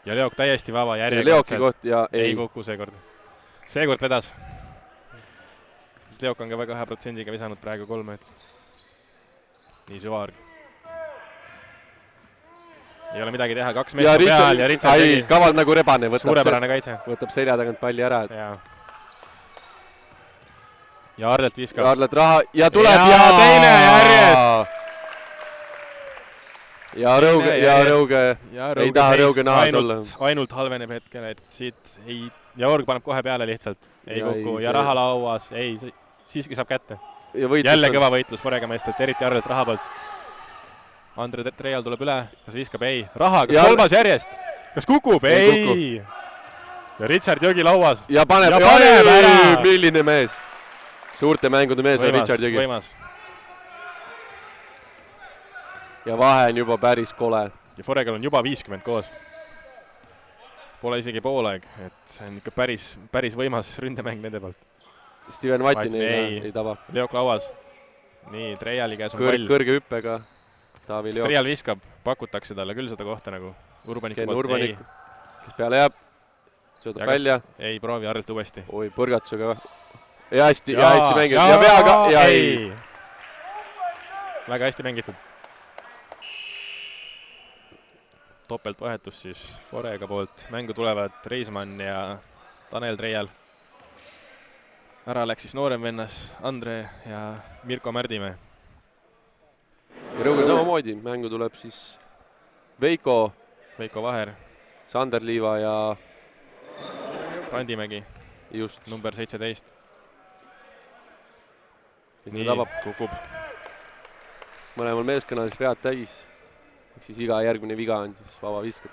Ja Leok täiesti vaba Leoki koht ja ei kuku seekord. Seekord vedas. Leok on ka väga 1% visanud praegu 3. Nii süvaarg. Ei ole midagi teha, 2 meest peal ja Richard tegi. Kaval nagu rebane. Suurepärane kaitse. Võtab selja tagant palli ära. Ja Arlet viskab. Ja Arlet raha ja tuleb ja teine järjest. Ja Rõuge ei taha Rõuge nahas olla. Ainult halveneb hetkel, et siit ei... Ja Org paneb kohe peale lihtsalt. Ei kuku ja raha lauas. Ei, siiski saab kätte. Jälle kõva võitlus Forega meestelt, eriti Arlet raha poolt. Andre Treial tuleb üle. Kas viskab? Ei. Raha, kas 3 järjest? Kas kukub? Ei. Ja Richard Jõgi lauas. Ja paneb ära. Milline mees. Suurte mängude mees on Richard Jõgi. Võimas. Ja vahe on juba päris kole. Ja Foregal on juba 50 koos. Pole isegi poolaeg, et see on ikka päris võimas ründemäng nende poolt. Steven Vatin ei taba. Leok lauas. Nii, Treiali käes on pall. Kõrge hüppega. Treial viskab, pakutakse talle küll seda kohta nagu Urbaniku poolt. Urbanik, kes peale jääb. Söödab välja. Ei, proovi Arelt uuesti. Oi, põrgatusega. Ja hästi mängitud. Ja peaga. Ja ei. Väga hästi mängitud. Topeltvahetus siis Forega poolt. Mängu tulevad Reismann ja Tanel Treial. Ära läks siis noorem vennas Andre ja Mirko Märdimäe. Ja Rõugel samamoodi. Mängu tuleb siis Veiko Vaher. Sander Liiva ja Randimägi. Just. Number 17. Nii, kukub. Mõlemal meeskonnal siis vead täis. Siis iga järgmine viga on siis vaba viskab.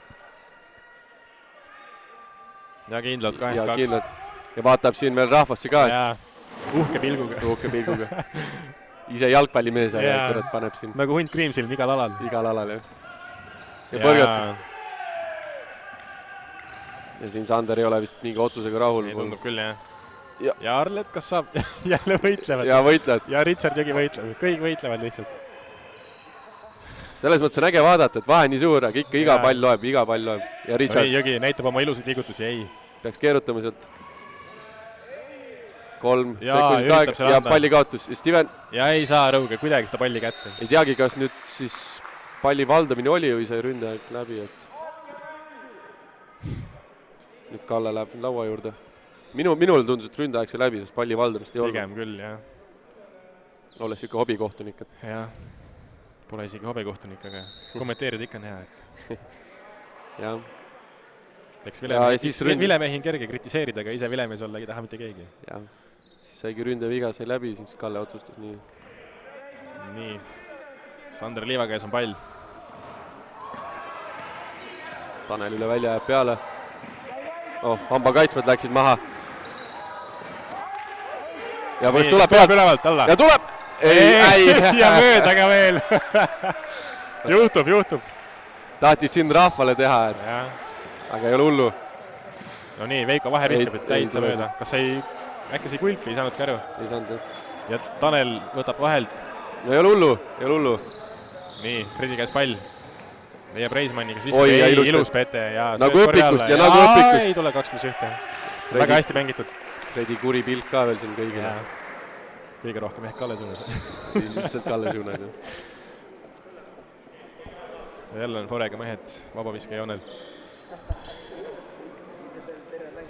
Ja kindlalt 2-2. Ja vaatab siin veel rahvasse ka. Ja, uhke pilguga. Ise jalgpallimees, aga kõrvad paneb siin. Nagu hunt Kriimsilm igal alal. Igal alal, jah. Ja põrgatab. Ja siin Sander ei ole vist mingi otsusega rahul. Ei tundub küll, jah. Ja Arlet, kas saab? Jälle võitlevad. Ja võitlevad. Ja Richard Jõgi võitlevad. Kõik võitlevad lihtsalt. Selles mõttes on äge vaadata, et vahe nii suur, aga ikka iga pall loeb. Ja Richard... Jõgi näitab oma ilusid liigutusi, ei. Peaks keerutama sealt. 3 sekundit aeg ja palli kaotus. Ja Steven... Ja ei saa Rõuge kuidagi seda palli kätte. Ei teagi, kas nüüd siis palli valdamine oli või sai ründajaid läbi, et... Nüüd Kalle läheb laua juurde. Minul tundus, et ründajaid sai läbi, sest palli valdamist ei olnud. Pigem küll, jah. Oleks ikka hobikohtunik. Jah. Pole isegi hobikohtunik, aga kommenteerida ikka on hea. Jah. Eks vilemehi on kerge kritiseerida, aga ise vilemees olla ei taha mitte keegi. Jah. Siis saigi ründeviga, sai läbi, siis Kalle otsustas nii. Nii. Sander Liiva käes on pall. Tanel üle välja jääb peale. Hamba kaitsmed läksid maha. Ja põrst tuleb ülevalt alla. Ja tuleb! Ja möödaga veel. Juhtub. Tahtis siin rahvale teha, aga ei ole hullu. No nii, Veiko Vaher viskab, et täitsa mööda. Kas äkki see kulpi ei saanud käru? Ei saanud, Ja Tanel võtab vahelt. No ei ole hullu. Nii, Fredi käes pall. Leiab Reismanni, kes viskab ilus pete. Nagu õpikust. Ei tule 2+1. Väga hästi mängitud. Fredi kuri pilk ka veel siin kõigile. Kõige rohkem ehk Kalle suunas. Ilmselt Kalle suunas. Ja jälle on Forega mehed vabaviske joonel.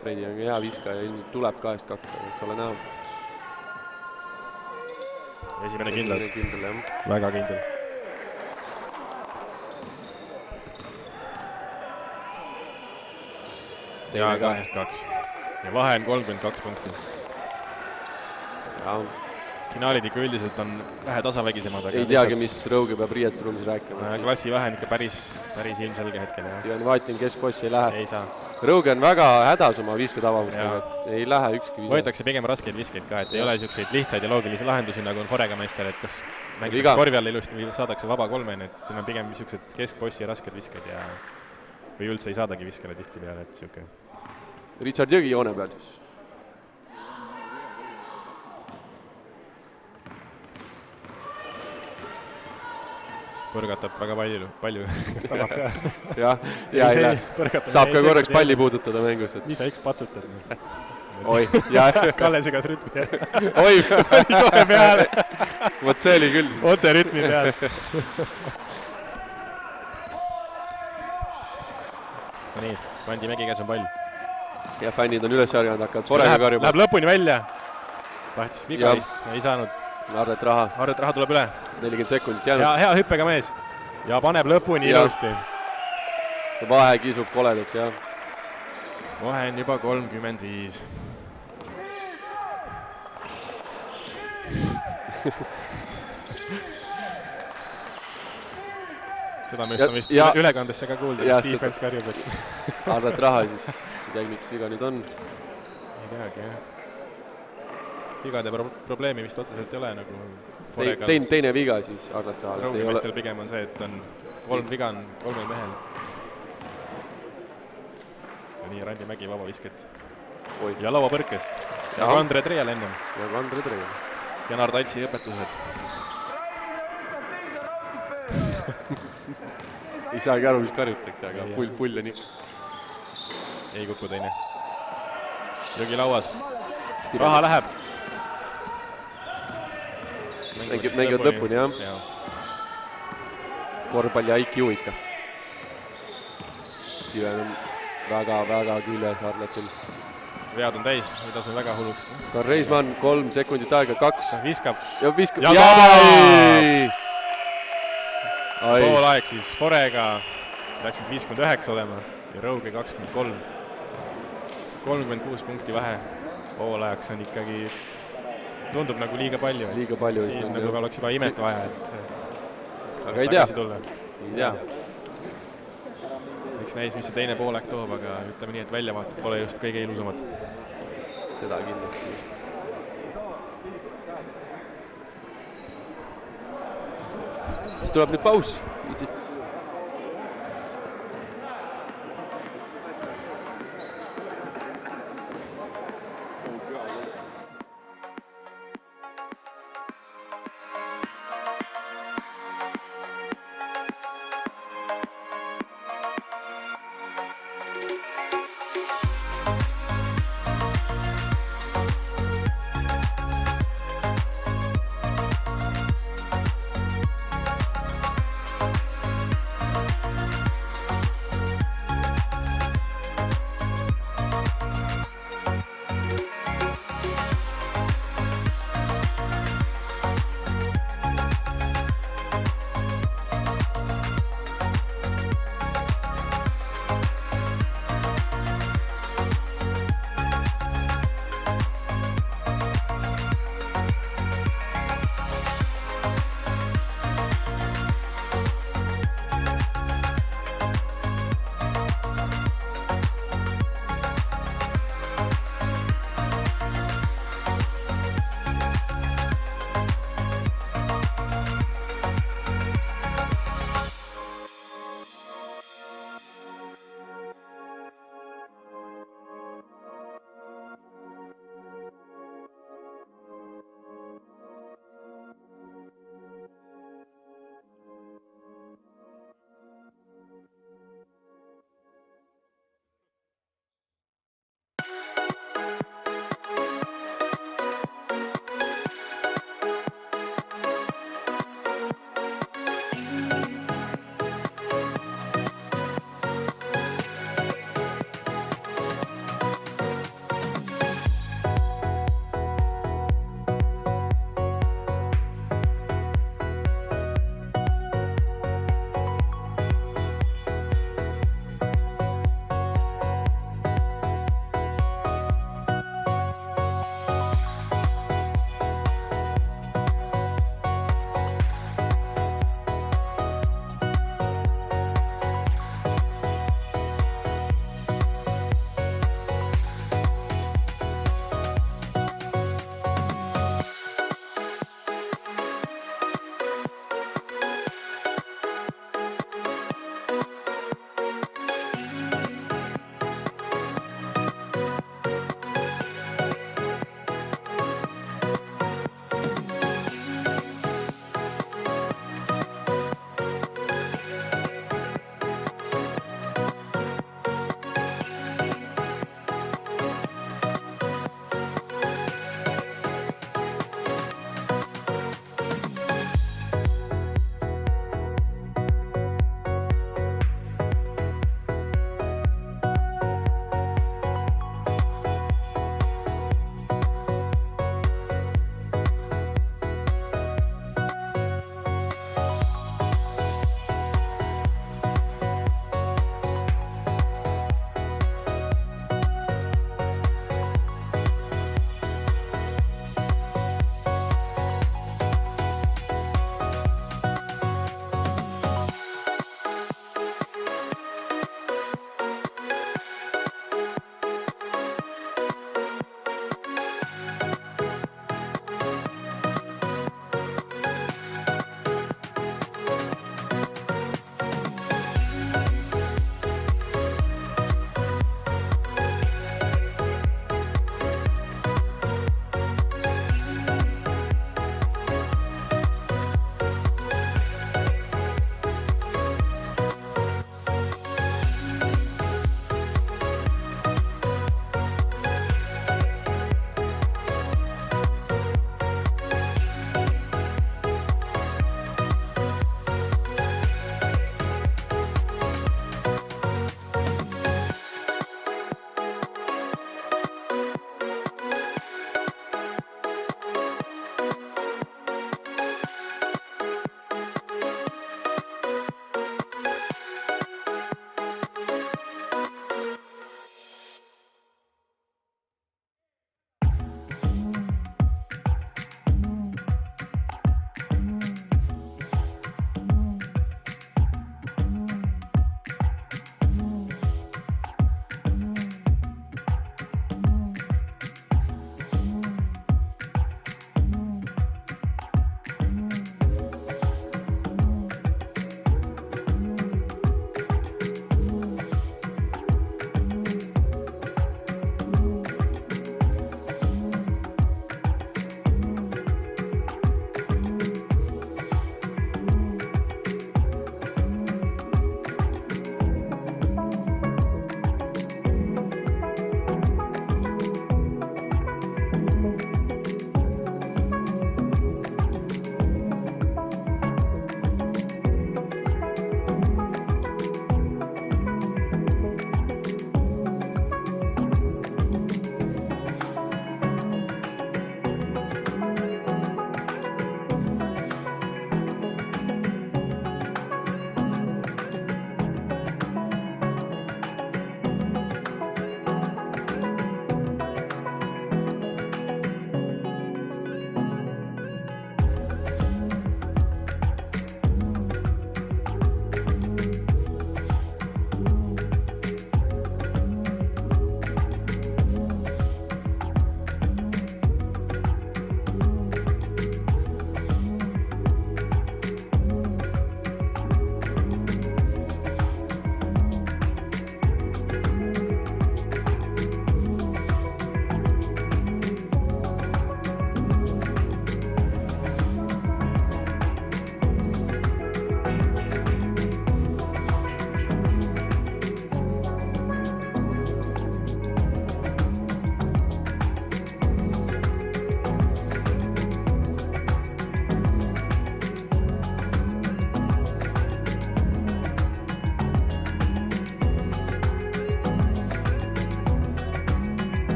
Fredi on ka hea viskaja ja ilmselt tuleb 2-2, eks ole näha. Esimene kindlalt. Kindel, jah. Väga kindel. Ja 2-2. Ja vahe on 32 punkti. Ja. Finaalid ikka üldiselt on vähe tasavägisemad. Ei teagi, mis Rõuge peab riietusruumis rääkima. Klassi vähe on ikka päris ilmselge hetkel. Steven Vatin keskpossi ei lähe. Ei saa. Rõuge on väga hädas oma visketavamustega. Ei lähe ükski vise. Võetakse pigem raskeid viskeid ka, et ei ole selliseid lihtsaid ja loogilisi lahendusi, nagu on Forega meestel, et kas mängib korvi all ilusti või saadakse vaba kolmeni, et siin on pigem niisugused keskpossi ja rasked visked ja või üldse ei saadagi viskele tihti peale, et siuke. Richard Jõgi joone peal siis. Põrgatab väga palju, kas tabab ka? Jah, saab ka korraks palli puudutada mängus. Nii sa üks patsutad. Oi, jah. Kalle segas rütmi. Oi, kohe peale. Vot see oli küll. Otse rütmi peale. Nii, Vandi Mägi käes on pall. Ja fännid on üles järganud, hakkavad Forega karjuma. Läheb lõpuni välja. Tahtis viga vist, ei saanud. Arret Raha tuleb üle. 40 sekundit jäänud. Ja hea hüppega mees. Ja paneb lõpuni ilusti. Vahe kisub koledaks, jah. Vahe on juba 35. Seda meest on vist ülekandesse ka kuulda, mis defense karjub. Arret Raha siis, ei tea, mis viga nüüd on. Ei teagi, jah. Vigade probleemi vist otseselt ei ole nagu Forega. Teine viga siis Arret Rahal. Rõuge meestel pigem on see, et on 3 viga on 3 mehel. Ja nii Randi Mägi vaba visked. Ja lauapõrkest. Ja Andre Treial ennem. Ja Andre Treial. Janar Taltsi õpetused. Ei saagi aru, mis karjutakse, aga pull on ikka. Ei kuku teine. Jõgi lauas. Raha läheb. Mängivad lõpuni, jah. Korvpalli IQ ikka. Steven on väga küljes Arletil. Vead on täis, ei tasu väga hulluks. Karl Reismann, 3 sekundit aega, 2. Viskab. Ja viskab. Pool aeg siis Forega läksid 59 olema ja Rõuge 23. 36 punkti vähe. Pool ajaks on ikkagi, tundub nagu liiga palju. Siin nagu oleks juba imet vaja, et aga ei tea. Ei tea. Eks näis, mis see teine poolaeg toob, aga ütleme nii, et väljavaated pole just kõige ilusamad. Seda kindlasti. Siis tuleb nüüd paus.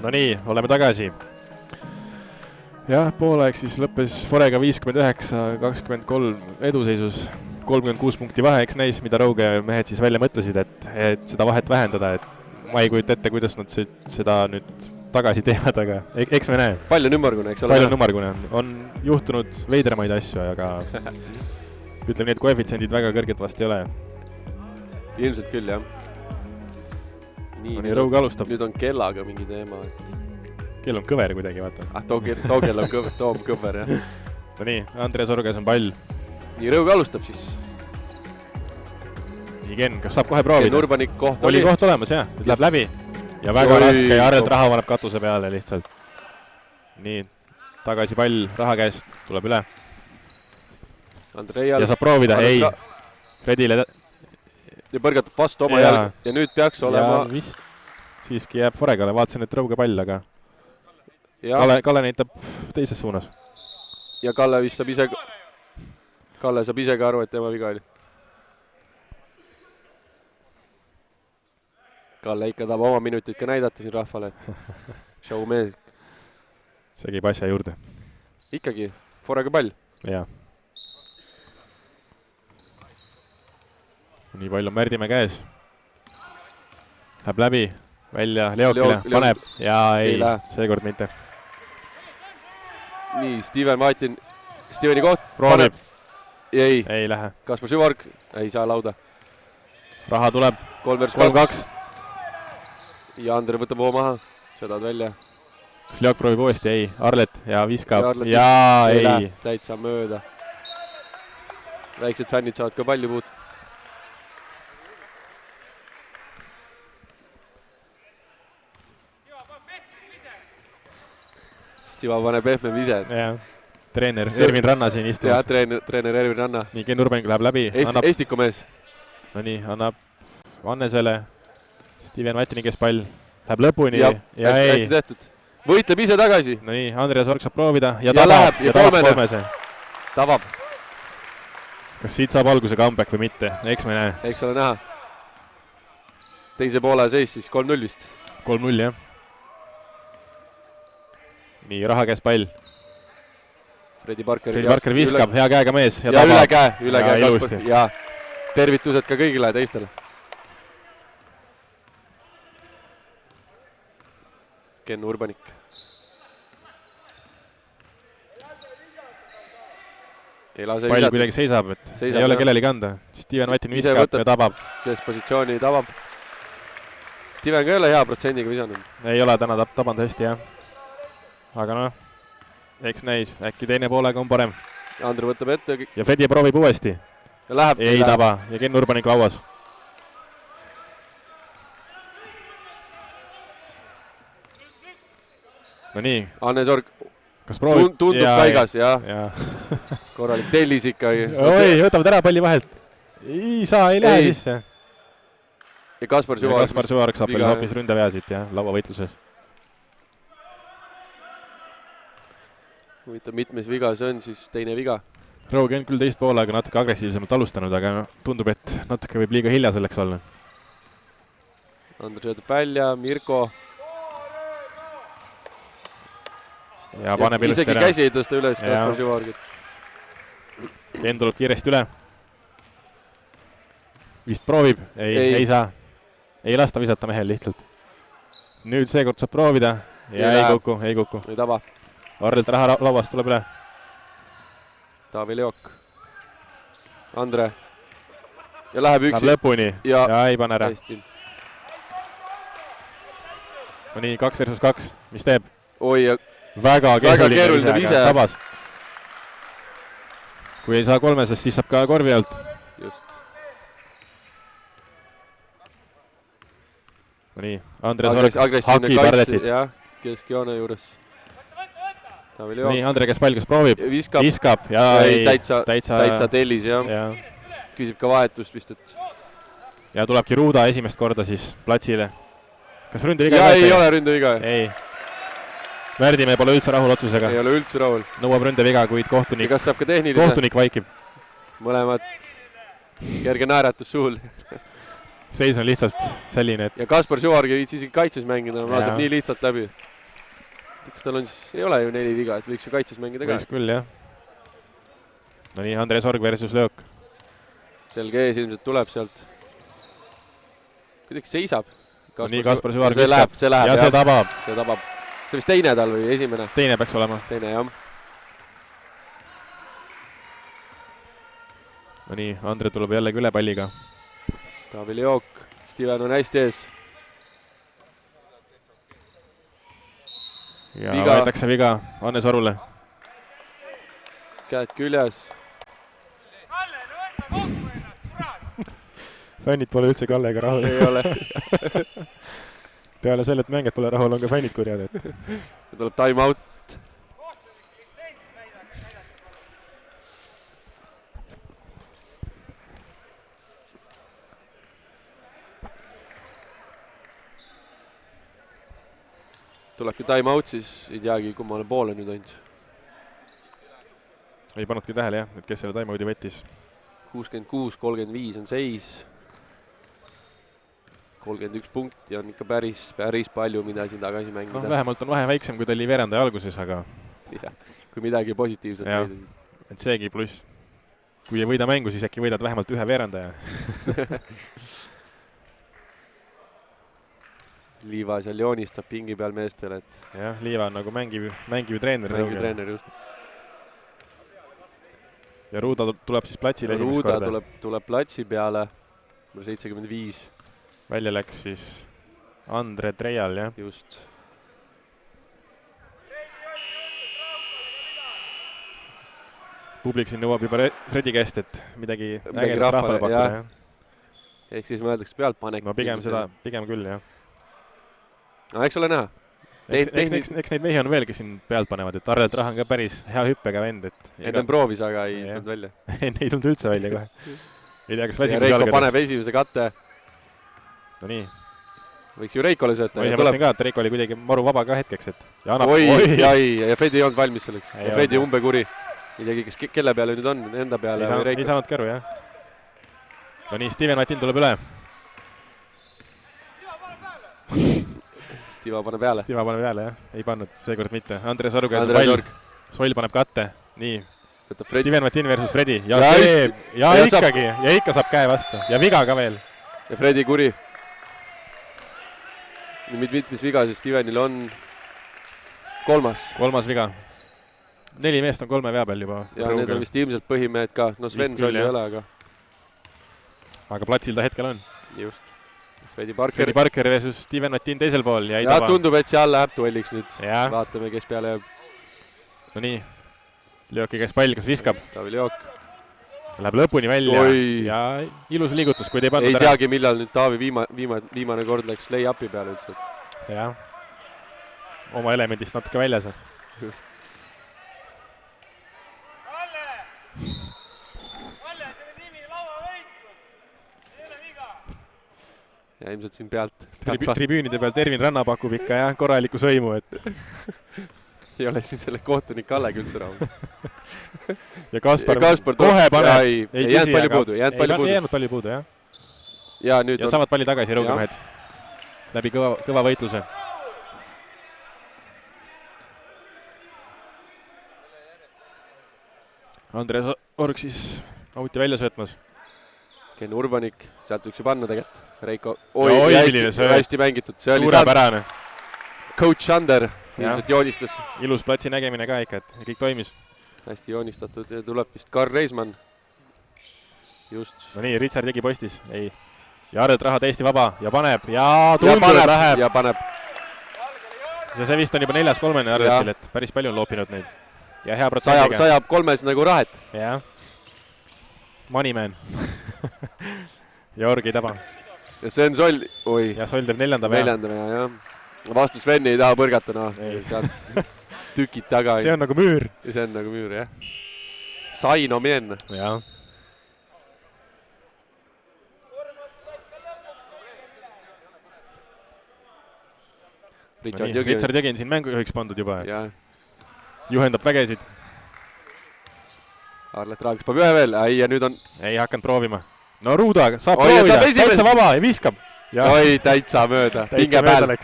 No nii, oleme tagasi. Jah, poolaeg siis lõppes Forega 59-23 eduseisus, 36 punkti vahe, eks näis, mida Rõuge mehed siis välja mõtlesid, et seda vahet vähendada, et ma ei kujuta ette, kuidas nad seda nüüd tagasi teevad, aga eks me näe. Palju on ümmargune, eks ole? Palju on ümmargune. On juhtunud veidramaid asju, aga ütleme nii, et koefitsiendid väga kõrged vast ei ole. Ilmselt küll, jah. Nii Rõuge alustab. Nüüd on kellaga mingi teema. Kell on kõver kuidagi, vaata. Too kell on kõver, jah. No nii, Andres Orges on pall. Nii Rõuge alustab siis. Nii Ken, kas saab kohe proovida? Ken Urbanik koht oli koht olemas, jah. Nüüd läheb läbi. Ja väga raske ja Arrelt raha paneb katuse peale lihtsalt. Nii, tagasi pall raha käes, tuleb üle. Andreial. Ja saab proovida, ei. Fredile. Ja põrgatab vastu oma jalg ja nüüd peaks olema. Ja vist siiski jääb Foregale, vaatasin, et Rõuge pall, aga Kalle näitab teises suunas. Ja Kalle vist saab ise, Kalle saab ise ka aru, et tema viga oli. Kalle ikka tahab oma minutit ka näidata siin rahvale, et showmees. See käib asja juurde. Ikkagi, Forega pall. Jaa. Nii pall on Märdimäe käes. Läheb läbi, välja Leokile, paneb ja ei seekord mitte. Nii, Steveni koht. Proovib. Ei lähe. Kaspar Süvarg, ei saa lauda. Raha tuleb. 3-2. Ja Andre võtab hoo maha, sõdad välja. Kas Leok proovib uuesti? Ei. Arlet ja viskab. Ja ei. Täitsa mööda. Väiksed fännid saavad ka palju puud. Siva paneb pehmem ise. Treener Ervin Ranna siin istus. Jah, treener Ervin Ranna. Nii, Ken Urbanik läheb läbi. Estiko mees. No nii, annab Annesele. Steven Matini, kes pall läheb lõpuni. Ja hästi tehtud. Võitleb ise tagasi. No nii, Andreas Org saab proovida. Ja läheb. Ja kolmese. Tabab. Kas siit saab alguse comeback või mitte? Eks me näe. Eks ole näha. Teise poole seis siis 3-0 vist. 3-0, jah. Nii, raha käes pall. Fredi Parker viskab, hea käega mees. Ja üle käe Kaspar. Ja tervitused ka kõigile teistele. Ken Urbanik. Pall kuidagi seisab, et ei ole kellelegi anda. Steven Matin viskab ja tabab. Kes positsiooni tabab. Steven ka ei ole hea protsendiga visanud. Ei ole täna tabanud hästi, jah. Aga noh, eks näis. Äkki teine poolega on parem. Andre võtab ette. Ja Fredi proovib uuesti. Ei taba. Ja Ken Urbanik lauas. No nii. Annes Org. Kas proovib? Tundub paigas, jah. Korralik tellis ikka. Oi, võtavad ära palli vahelt. Ei saa, ei lähe sisse. Ja Kaspar Süvarg saab veel hoopis ründevea siit, jah, lauavõitluses. Huvitav, mitmes viga see on, siis teine viga. Rõuge on küll teist poole, aga natuke agressiivsemalt alustanud, aga tundub, et natuke võib liiga hilja selleks olla. Andres jätab välja, Mirko. Ja paneb ilusti isegi käsi ei tõsta üles Kaspar Süvargit. Ken tuleb kiiresti üle. Vist proovib. Ei saa. Ei lasta visata mehel lihtsalt. Nüüd seekord saab proovida. Ja ei kuku. Ei taba. Arrelt raha lauast tuleb üle. Taavi Leok. Andre. Ja läheb üksi. Läheb lõpuni. Ja ei pane ära. No nii, 2 versus 2. Mis teeb? Oi, väga keeruline vise. Tabas. Kui ei saa kolmesest, siis saab ka korvi alt. Just. No nii, Andres Org hakib Arletit. Jah, keskjoone juures. Nii, Andre, kes pall, kes proovib? Viskab. Ja ei, täitsa tellis, jah. Küsib ka vahetust vist, et. Ja tulebki Ruuda esimest korda siis platsile. Kas ründeviga? Ja ei ole ründeviga. Ei. Märdimäe pole üldse rahul otsusega. Ei ole üldse rahul. Nõuab ründeviga, kuid kohtunik. Kas saab ka tehnilise? Kohtunik vaikib. Mõlemad kerge naeratus suul. Seis on lihtsalt selline, et. Ja Kaspar Süvarg ei viitsi isegi kaitses mängida, laseb nii lihtsalt läbi. kas tal on siis, ei ole ju 4 viga, et võiks ju kaitses mängida ka. Võiks küll, jah. No nii, Andres Org versus Löök. Selge ees ilmselt tuleb sealt. Kuidagi seisab. No nii, Kaspar Süvar see läheb, ja see tabab. See tabab. See vist teine tal või esimene? Teine peaks olema. Teine, jah. No nii, Andre tuleb jällegi üle palliga. Taavi Leok, Steven on hästi ees. Ja võetakse viga Anne Sorule. Käed küljes. Fännid pole üldse Kallega rahul. Ei ole. Peale selle, et mängijad pole rahul, on ka fännid kurjad. Tuleb time out. Tulebki time out, siis ei teagi, kummale poole nüüd ainult. Ei pannudki tähele, jah, et kes selle time out'i võttis. 66-35 on seis. 31 punkti on ikka päris palju, mida siin tagasi mängida. No, vähemalt on vahe väiksem, kui ta oli veerandaja alguses, aga... Ja, kui midagi positiivset. Ja, et seegi pluss. Kui ei võida mängu, siis äkki võidad vähemalt ühe veerandaja. Liiva seal joonistab pingi peal meestele, et... Jah, Liiva on nagu mängiv treener. Mängiv treener, just. Ja Ruuda tuleb siis platsile esimest korda. Ruuda tuleb platsi peale. 75. Välja läks siis Andre Treial, jah. Just. Publik siin nõuab juba Fredi käest, et midagi ägedat rahvale pakkuda, jah. Ehk siis mõeldakse pealtpanek. No pigem küll, jah. No eks ole näha. Eks neid mehi on veel, kes siin pealt panevad, et Arlelt Raha on ka päris hea hüppega vend. Enne proovis, aga ei tulnud välja. Ei tulnud üldse välja kohe. Ei tea, kas väsimus jalgades. Reiko paneb esimese katte. No nii. Võiks ju Reikole sööta. Ma ise mõtlesin ka, et Reiko oli kuidagi maru vaba ka hetkeks. Ja Fredi ei olnud valmis selleks. Fredi umbekuri. Ei teagi, kes kelle peale nüüd on, enda peale või Reiko. Ei saanud käru, jah. No nii, Steven Matin tuleb üle. Stiva paneb peale. Stiva paneb peale, jah. Ei pannud, seekord mitte. Andres Org käes pall. Soll paneb katte. Nii. Steven Matin versus Fredi. Ja ikkagi. Ja ikka saab käe vastu. Ja viga ka veel. Ja Fredi kuri. Mitmes viga siis Stevenil on kolmas viga. 4 meest on 3 vea peal juba. Ja need on vist ilmselt põhimehed ka. No Sven Soll ei ole, aga... Aga platsil ta hetkel on. Just. Fredi Parker versus Steven Matin teisel pool. Ja tundub, et seal läheb duelliks nüüd. Ja. Vaatame, kes peale jääb. No nii. Lööki käes pall, kas viskab? Taavi Leok. Läheb lõpuni välja. Ja ilus liigutus, kui te ei pannud ära. Ei teagi, millal nüüd Taavi viimane kord läks lay-upi peale üldse. Ja. Oma elemendist natuke väljas. Just. Ja ilmselt siin pealt. Tribüünide pealt Ervin Ranna pakub ikka jah, korraliku sõimu, et... Ei ole siin selle kohtunik Kallega üldse rahul. Ja Kaspar kohe paneb. Ei jäänud palju puudu, jah. Ja saavad palli tagasi Rõugemehed. Läbi kõva võitluse. Andres Org siis auti välja söötmas. Ken Urbanik, sealt võiks ju panna tegelikult. Reiko, hästi mängitud. Suurepärane. Coach Sander ilmselt joonistas. Ilus platsi nägemine ka ikka, et kõik toimis. Hästi joonistatud ja tuleb vist Karl Reismann. Just. No nii, Richard tegi postis. Ei. Ja Arlelt Raha täiesti vaba ja paneb. Ja tundub läheb. Ja paneb. Ja see vist on juba 4-3 Arletil, et päris palju on loopinud neid. Ja hea protsentiga. Sajab 3 nagu Rahet. Jah. Moneyman. Ja Org ei taba. Ja see on Soll. Oi. Ja Soll teeb 4. vea. Jah. Vastu Sveni ei taha põrgata, sealt tükid taga. See on nagu müür. See on nagu müür, jah. Saino mien. Jah. Richard Jõgin siin mängujuhiks pandud juba. Juhendab vägesid. Arlet Raag paneb ühe veel. Ja nüüd on... Ei hakanud proovima. No Ruuda saab proovida. Täitsa vaba ja viskab. Oi, täitsa mööda. Pinge peal.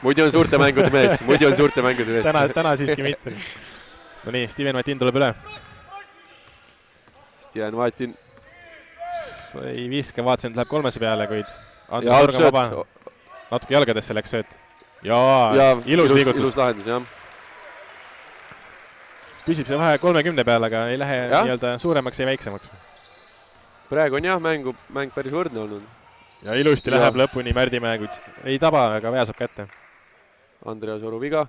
muidu on suurte mängude mees, muidu on suurte mängude mees. täna siiski mitte. No nii, Steven Vatin tuleb üle. Steven Vatin. Ei viska, vaatasin, et läheb 3 peale, kuid ja algsööt. Natuke jalgadesse läks sööt. Ja ilus liigutus. Ilus lahendus, jah. Püsib see vahe 30 peale, aga ei lähe nii-öelda suuremaks ja väiksemaks. Praegu on jah mäng päris võrdne olnud. Ja ilusti läheb lõpuni Märdimäe, kuid ei taba, aga väjasab kätte. Andreas Oru viga.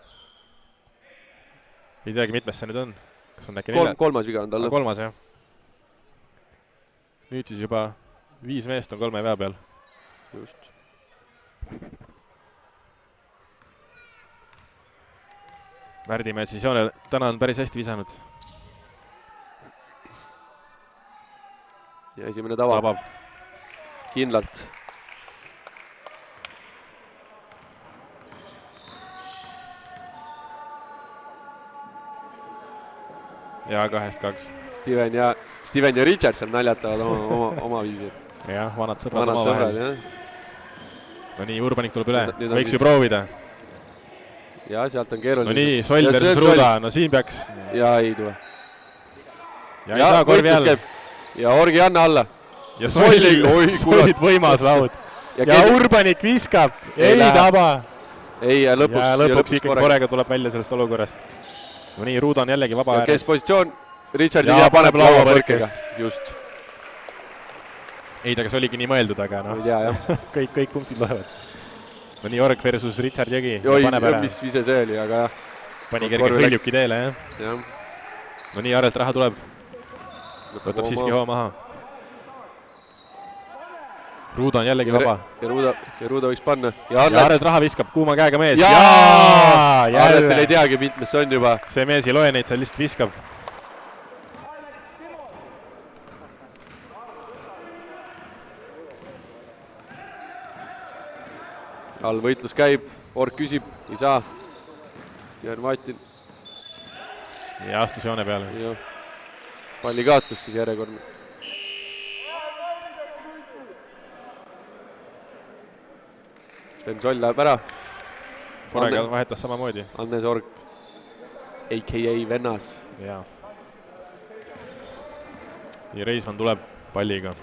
Ei teagi, mitmes see nüüd on. Kas on äkki kolmas viga on talle. Kolmas, jah. Nüüd siis juba 5 meest on 3 vea peal. Just. Märdimäe siis joonel täna on päris hästi visanud. Ja esimene tabab. Kindlalt. Ja 2-2. Steven ja Richardson naljatavad oma viisil. Jah, vanad sõbrad oma vahel. Jah. No nii, Urbanik tuleb üle. Võiks ju proovida. Ja sealt on keeruline. No nii, Soll versus Ruuda. No siin peaks. Ja ei tule. Ja ei saa korvi all. Ja Orgianna alla. Ja Sollid võimas laud. Ja Urbanik viskab. Ei taba. Ei, ja lõpuks ikkagi Forega tuleb välja sellest olukorrast. No nii, Ruuda on jällegi vaba ääres. Kes positsioon? Richard ja paneb laua põrkega. Just. Ei ta, kas oligi nii mõeldud, aga noh. Ei tea, jah. kõik punktid loevad. No nii, Org versus Richard Jõgi. Mis vise see oli, aga jah. Pani kerge hõljuki teele, jah. No nii, Arelt raha tuleb. Võtab siiski hoo maha. Ruuda on jällegi vaba. Ja Ruuda võiks panna. Ja Arelt raha viskab, kuuma käega mees. Arletil ei teagi, mitmes see on juba. See mees ei loe neid, see lihtsalt viskab. All võitlus käib, Org küsib, ei saa. Steven Vatin. Ja astus joone peale. Palli kaotus siis järjekordne. Sven Soll läheb ära. Forega vahetas samamoodi. Annes Org, a.k.a. Vennas. Ja Reismann tuleb palliga.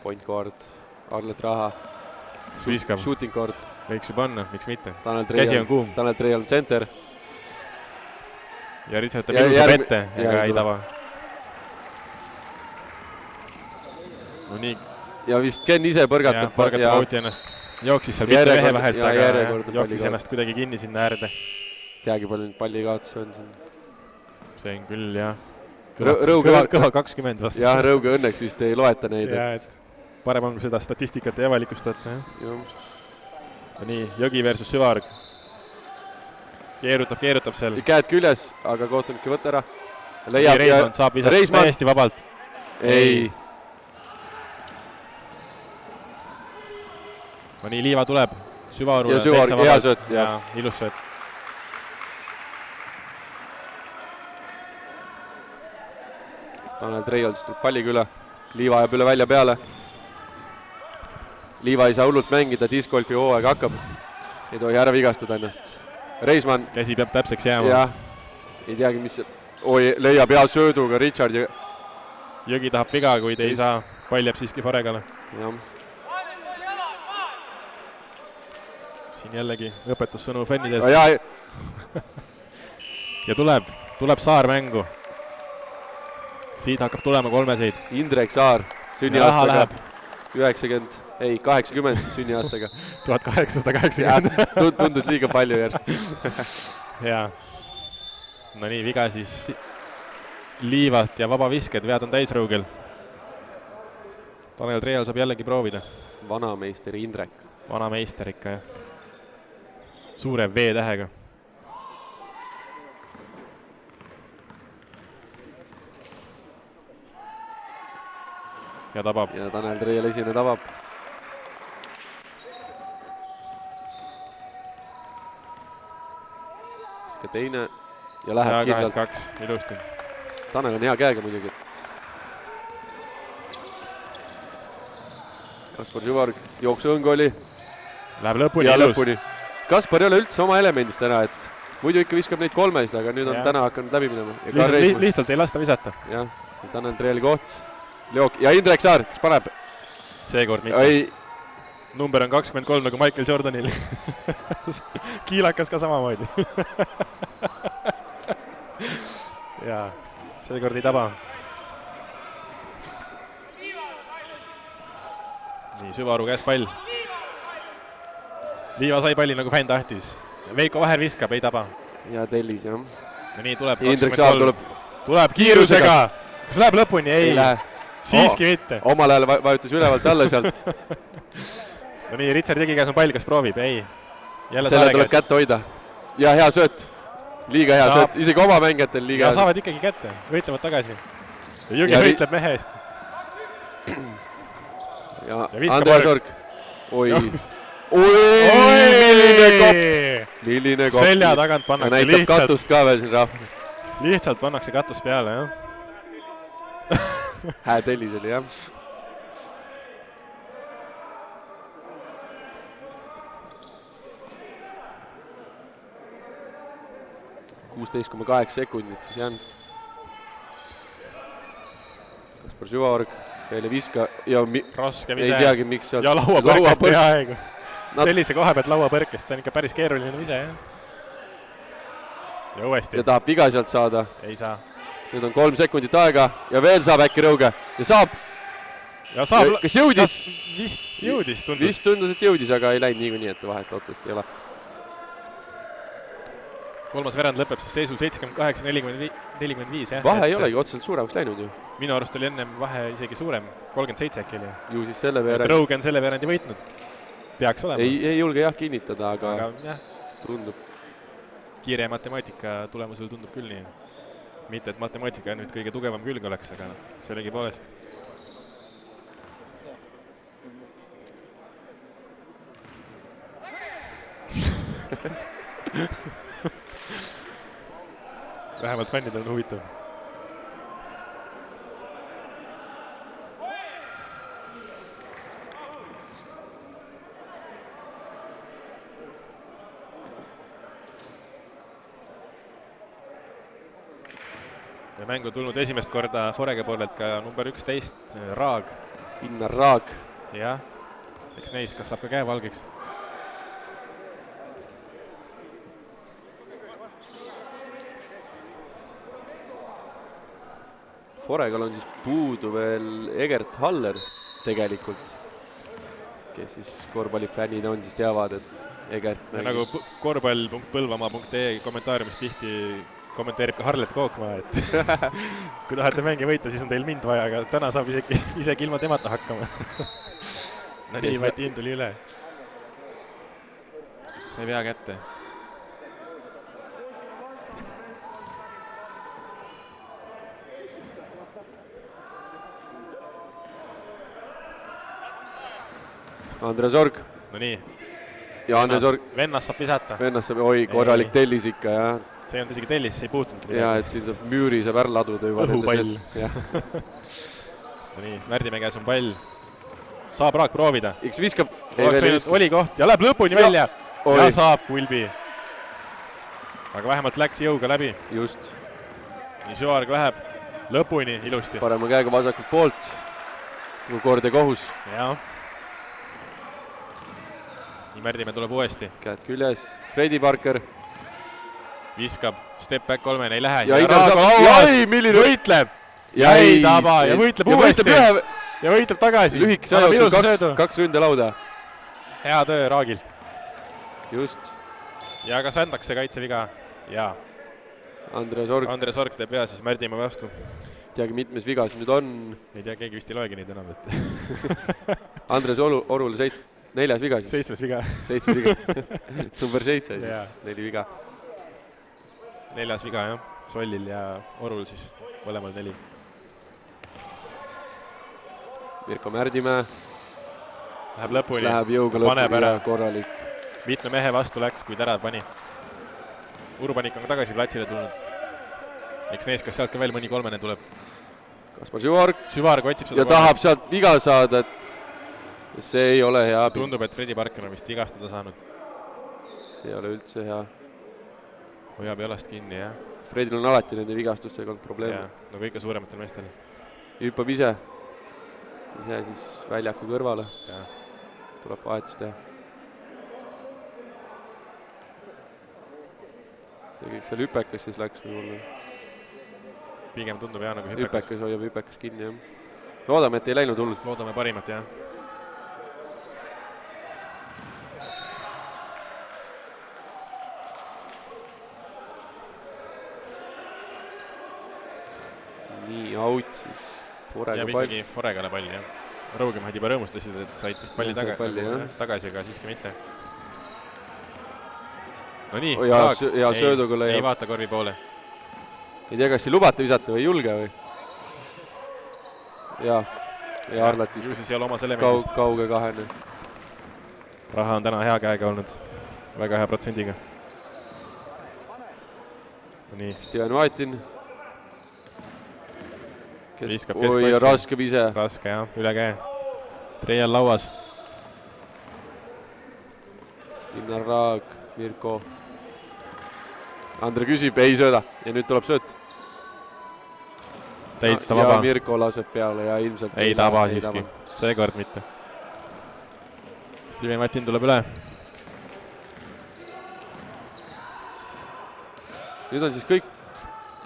Point guard, Arlet raha. Viskab. Shooting guard. Võiks ju panna, miks mitte. Käsi on kuum. Tanel Trei on center. Ja Richard ta ilusab ette, ega ei tava. No nii. Ja vist Ken ise põrgatab. Põrgatab auti ennast. Jooksis seal mitte mehe vahelt, aga jooksis ennast kuidagi kinni sinna äärde. Teagi palju palli kaotus on siin. See on küll, jah. Kõva 20 vastu. Jah, Rõuge õnneks vist ei loeta neid. Parem on, kui seda statistikat ei avalikustata. Nii, Jõgi versus Süvarg. Keerutab seal. Käed küljes, aga kohtunik ei võtta ära. Reismann saab visata täiesti vabalt. Ei. No nii, Liiva tuleb. Süvarg, hea sööt. Ilus sööt. Tanel Treials tuleb palliga üle. Liiva ajab üle välja peale. Liiva ei saa hullult mängida, discgolfi hooaeg hakkab. Ei tohi ära vigastada ennast. Reismann. Käsi peab täpseks jääma. Jah, ei teagi, mis... leiab hea sööduga Richard. Jõgi tahab viga, kuid ei saa. Pall jääb siiski Foregale. Siin jällegi õpetussõnu fännidelt. Ja tuleb Saar mängu. Siit hakkab tulema 3-seid. Indrek Saar, sünniaastaga 80 sünniaastaga. 1880. Tundus liiga palju järg. Jaa. No nii, viga siis Liivalt ja vaba visked, vead on täisrõugel. Tanel Treial saab jällegi proovida. Vanameister Indrek. Vanameister ikka, jah. Suure V-tähega. Ja tabab. Ja Tanel Treial esine tabab. Siis ka teine. Ja läheb kindlalt. 2-2, ilusti. Tanel on hea käega muidugi. Kaspar Süvarg, jooksu õng oli. Läheb lõpuni, ilus. Kaspar ei ole üldse oma elemendis täna, et muidu ikka viskab neid kolmesid, aga nüüd on täna hakanud läbi minema. Lihtsalt ei lasta visata. Jah, Tanel Treeli koht. Leok ja Indrek Saar, kes paneb? Seekord mitte. Number on 23 nagu Michael Jordanil. Kiilakas ka samamoodi. Jaa, seekord ei taba. Nii, Süvaru käes pall. Liiva sai palli nagu fänn tahtis. Veiko Vaher viskab, ei taba. Ja tellis, jah. Ja nii tuleb 23. Indrek Saar tuleb kiirusega. Kas läheb lõpuni? Ei lähe. Siiski mitte. Omal ajal vajutas ülevalt alla sealt. No nii, Richard Jõgi käes on pall, kas proovib? Ei. Selle tuleb kätte hoida. Ja hea sööt. Liiga hea sööt. Isegi oma mängijatel liiga hea. Ja saavad ikkagi kätte. Võitlevad tagasi. Ja Jõgi võitleb mehe eest. Ja Andres Org. Oi, milline kopp. Selja tagant pannakse lihtsalt. Näitab katust ka veel siin rahvale. Lihtsalt pannakse katus peale, jah. Hää tellis oli, jah. ...16,8 sekundit siis jäänud. Kaspar Süvaorg, veel ei viska ja raske vise. Ei teagi, miks sealt... Ja lauapõrkest peaaegu. Sellise koha pealt lauapõrkest, see on ikka päris keeruline vise, jah. Ja uuesti. Ja tahab viga sealt saada. Ei saa. Nüüd on 3 sekundit aega ja veel saab äkki Rõuge. Ja saab. Ja saab. Kas jõudis? Vist jõudis, tundus. Vist tundus, et jõudis, aga ei läinud nii, et vahet otsest ei ole. Kolmas verand lõpeb siis seisul 78-45, jah. Vahe ei olegi otseselt suuremaks läinud ju. Minu arust oli ennem vahe isegi suurem, 37 äkki oli. Ju siis selle verand. Rõuge on selle verandi võitnud. Peaks olema. Ei julge jah kinnitada, aga jah. Tundub. Kiire matemaatika tulemusel tundub küll nii. Mitte, et matemaatika nüüd kõige tugevam külg oleks, aga sellegi poolest. Vähemalt fännidel on huvitav. Ja mängu tulnud esimest korda Forega poolelt ka number 11, Raag. Innar Raag. Jah, eks neis, kas saab ka käe valgeks. Foregal on siis puudu veel Egert Haller tegelikult, kes siis korvpallifännid on, siis teavad, et Egert ja nagu korvpall.põlvamaa.ee kommentaariumis tihti kommenteerib ka Harlet Kookmaa, et kui tahate mänge võita, siis on teil mind vaja, aga täna saab isegi ilma temata hakkama. No nii, Matin tuli üle. Sai vea kätte. Andres Org. No nii. Ja Andres Org. Vennas saab visata. Vennas saab, oi, korralik tellis ikka, jah. See on isegi tellis, see ei puutunud. Ja, et siin saab müüri, saab ära laduda juba. Õhupall. No nii, Märdimäe käes on pall. Saab Raak proovida. X viskab. Oli koht ja läheb lõpuni välja. Ja saab Kulbi. Aga vähemalt läks jõuga läbi. Just. Nii Süvarg läheb lõpuni ilusti. Parema käega vasakult poolt. Kord ja kohus. Jah. Nii Märdimäe tuleb uuesti. Käed küljes. Fredi Parker. Viskab. Step back 3, ei lähe. Ja Raag lauas. Võitleb. Ja ei taba. Ja võitleb uuesti. Ja võitleb tagasi. Lühikese ajasul 2 ründelauda. Hea töö Raagilt. Just. Ja kas andaks see kaitseviga? Jaa. Andres Org teeb hea siis Märdimäe vastu. Teagi, mitmes viga siin nüüd on. Ei tea, keegi vist ei loegi neid enam. Andres Orule 4. viga siis. 7. viga. 7 viga. Number 7 siis, 4 viga. 4. viga, jah. Sollil ja Orul siis mõlemal 4. Mirko Märdimäe. Läheb lõpuni. Läheb jõuga lõpuni ja korralik. Mitme mehe vastu läks, kui ära pani. Urbanik on tagasi platsile tulnud. Eks neis, kas sealt ka veel mõni 3. tuleb. Kaspar Süvarg. Süvarg otsib seda. Ja tahab sealt viga saada, et see ei ole hea. Tundub, et Fredi Parker on vist vigastada saanud. see ei ole üldse hea. hoiab jalast kinni, jah. Fredil on alati nende vigastustega olnud probleeme. No kõige suurematel meestel. Hüppab ise siis väljaku kõrvale. Ja. Tuleb vahetus teha. See kõik seal hüpekas siis läks võib-olla. Pigem tundub jah nagu hüpekas hoiab hüpekas kinni, jah. Loodame, et ei läinud hullult. Loodame parimat, jah. Nii, out siis. Forega jääb pall. ikkagi Foregale pall, jah. Rõugemad juba rõõmustasid, et said vist palli tagasi, aga siiski mitte. No nii, ja sööduga ei vaata korvi poole. Ei tea, kas siin lubate visata või julge või? Ja Arlet ju siis ei ole omas elemendist. Kauge kahene. Raha on täna hea käega olnud. Väga hea protsendiga. Nii. Steven Vaetin. Viskab oi, raske vise. Raske, jah, üle käe. Treial lauas. Linnar Raag, Mirko. Andre küsib, ei sööda. Ja nüüd tuleb sööt. Täitsa vaba. Ja Mirko laseb peale ja ilmselt ei taba siiski. Seekord mitte. Steven Vaetin tuleb üle. Nüüd on siis kõik,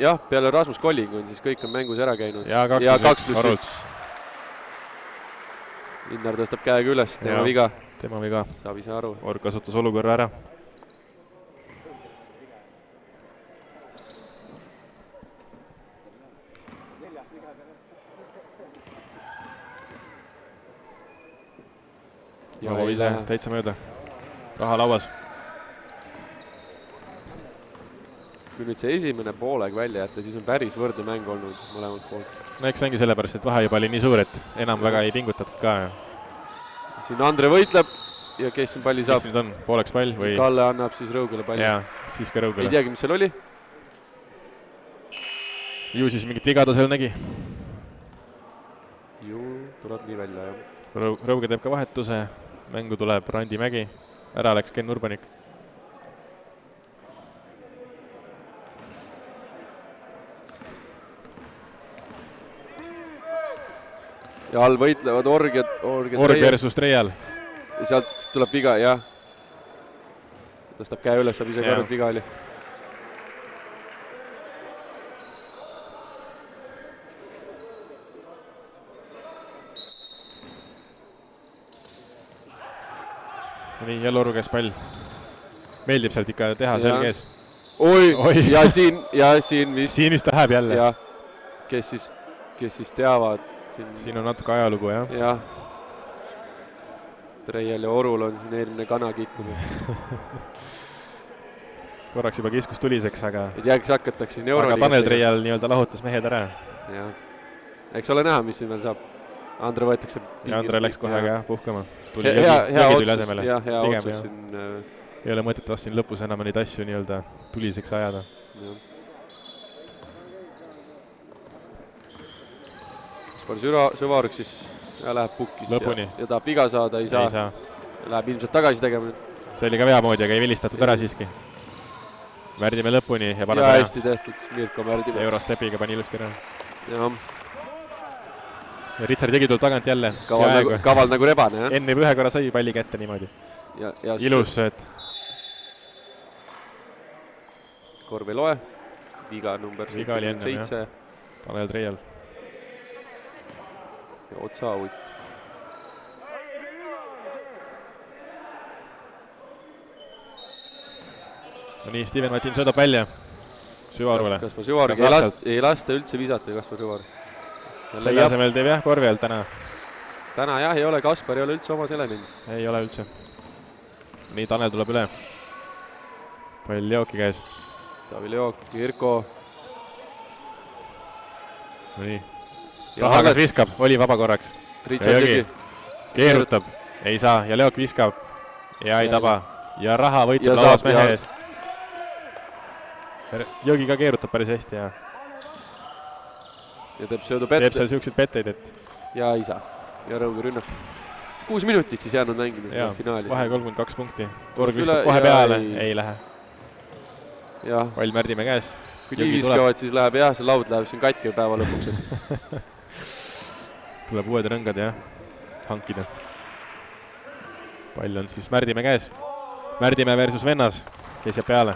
jah, peale Rasmus Kolling on siis kõik on mängus ära käinud. Ja 2+1. Linnar tõstab käega üles, tema viga. Tema viga. Saab ise aru. Org kasutas olukorra ära. Vaba ise, täitsa mööda. Raha lauas. Kui nüüd see esimene pooleg välja jätta, siis on päris võrdne mäng olnud mõlemalt poolt. No eks ongi sellepärast, et vahe juba oli nii suur, et enam väga ei pingutatud ka. Siin Andre võitleb ja kes siin palli saab? Kes nüüd on? Pooleks pall või? Kalle annab siis Rõugele palli. Jaa, siis ka Rõugele. Ei teagi, mis seal oli? Ju siis mingit viga ta seal nägi. Ju tuleb nii välja, jah. Rõuge teeb ka vahetuse. Mängu tuleb Randi Mägi. Ära läks Ken Urbanik. Ja all võitlevad Org versus Treial. Ja sealt tuleb viga, jah. Tõstab käe üles, saab ise kõrvalt viga oli. Nii, jälle Oru käes pall. Meeldib sealt ikka teha selge ees. Oi, ja siin vist. Siin vist läheb jälle. Ja, kes siis teavad. Siin on natuke ajalugu, jah. Jah. Treial ja Orul on siin eelmine kana kitkunud. Korraks juba kiskus tuliseks, aga... Ei tea, kes hakatakse siin Euroliigat. Aga Tanel Treial nii-öelda lahutas mehed ära. Jah. Eks ole näha, mis siin veel saab. Andre võetakse... Ja Andre läks kohe ka puhkama. Hea otsus. Ja, hea otsus siin... Ei ole mõtet vast siin lõpus enam neid asju nii-öelda tuliseks ajada. Süvaruk siis läheb pukkis lõpuni. Ja tahab viga saada, ei saa. Läheb ilmselt tagasi tegema nüüd. See oli ka veamoodi, aga ei vilistatud ära siiski. Märdimäe lõpuni ja paneb ära. Ja hästi tehtud, Mirko Märdimäe. Eurostepiga pani ilusti ära. Ja Richard Jegi tuleb tagant jälle. Kaval nagu rebane, jah? Enne ühe korra sai palli kätte niimoodi. Ilus sööt. Korv ei loe. Viga number 77. Tanel Treial. Ja otsa out. No nii, Steven Vaetin söödab välja Süvarule. Kaspar Süvaruk ei lasta üldse visata Kaspar Süvaruk. Selle asemel teeb jah korvi alt täna. Täna jah, ei ole Kaspar, ei ole üldse omas elemendis. Ei ole üldse. Nii, Tanel tuleb üle. Pall Leoki käes. Taavi Leok, Virko. No nii. Raha kas viskab, oli vaba korraks. Richard Jõgi. Keerutab, ei saa ja Leok viskab. Ja ei taba. Ja Raha võitleb lauas mehe eest. Jõgi ka keerutab päris hästi ja teeb söödu pette. Teeb seal siukseid petteid, et... Ja ei saa. Ja Rõuge rünnak. 6 minutit siis jäänud mängida seda finaali. Vahe 32 punkti. Torg Üle- viskab kohe ja peale, ei- ei lähe. Jah, Pall Märdimäe käes. kui nii viskavad, siis läheb jah, see laud läheb siin katki päeva lõpuks. Tuleb uued rõngad jah, hankida. Pall on siis Märdimäe käes. Märdimäe versus Vennas, kes jääb peale.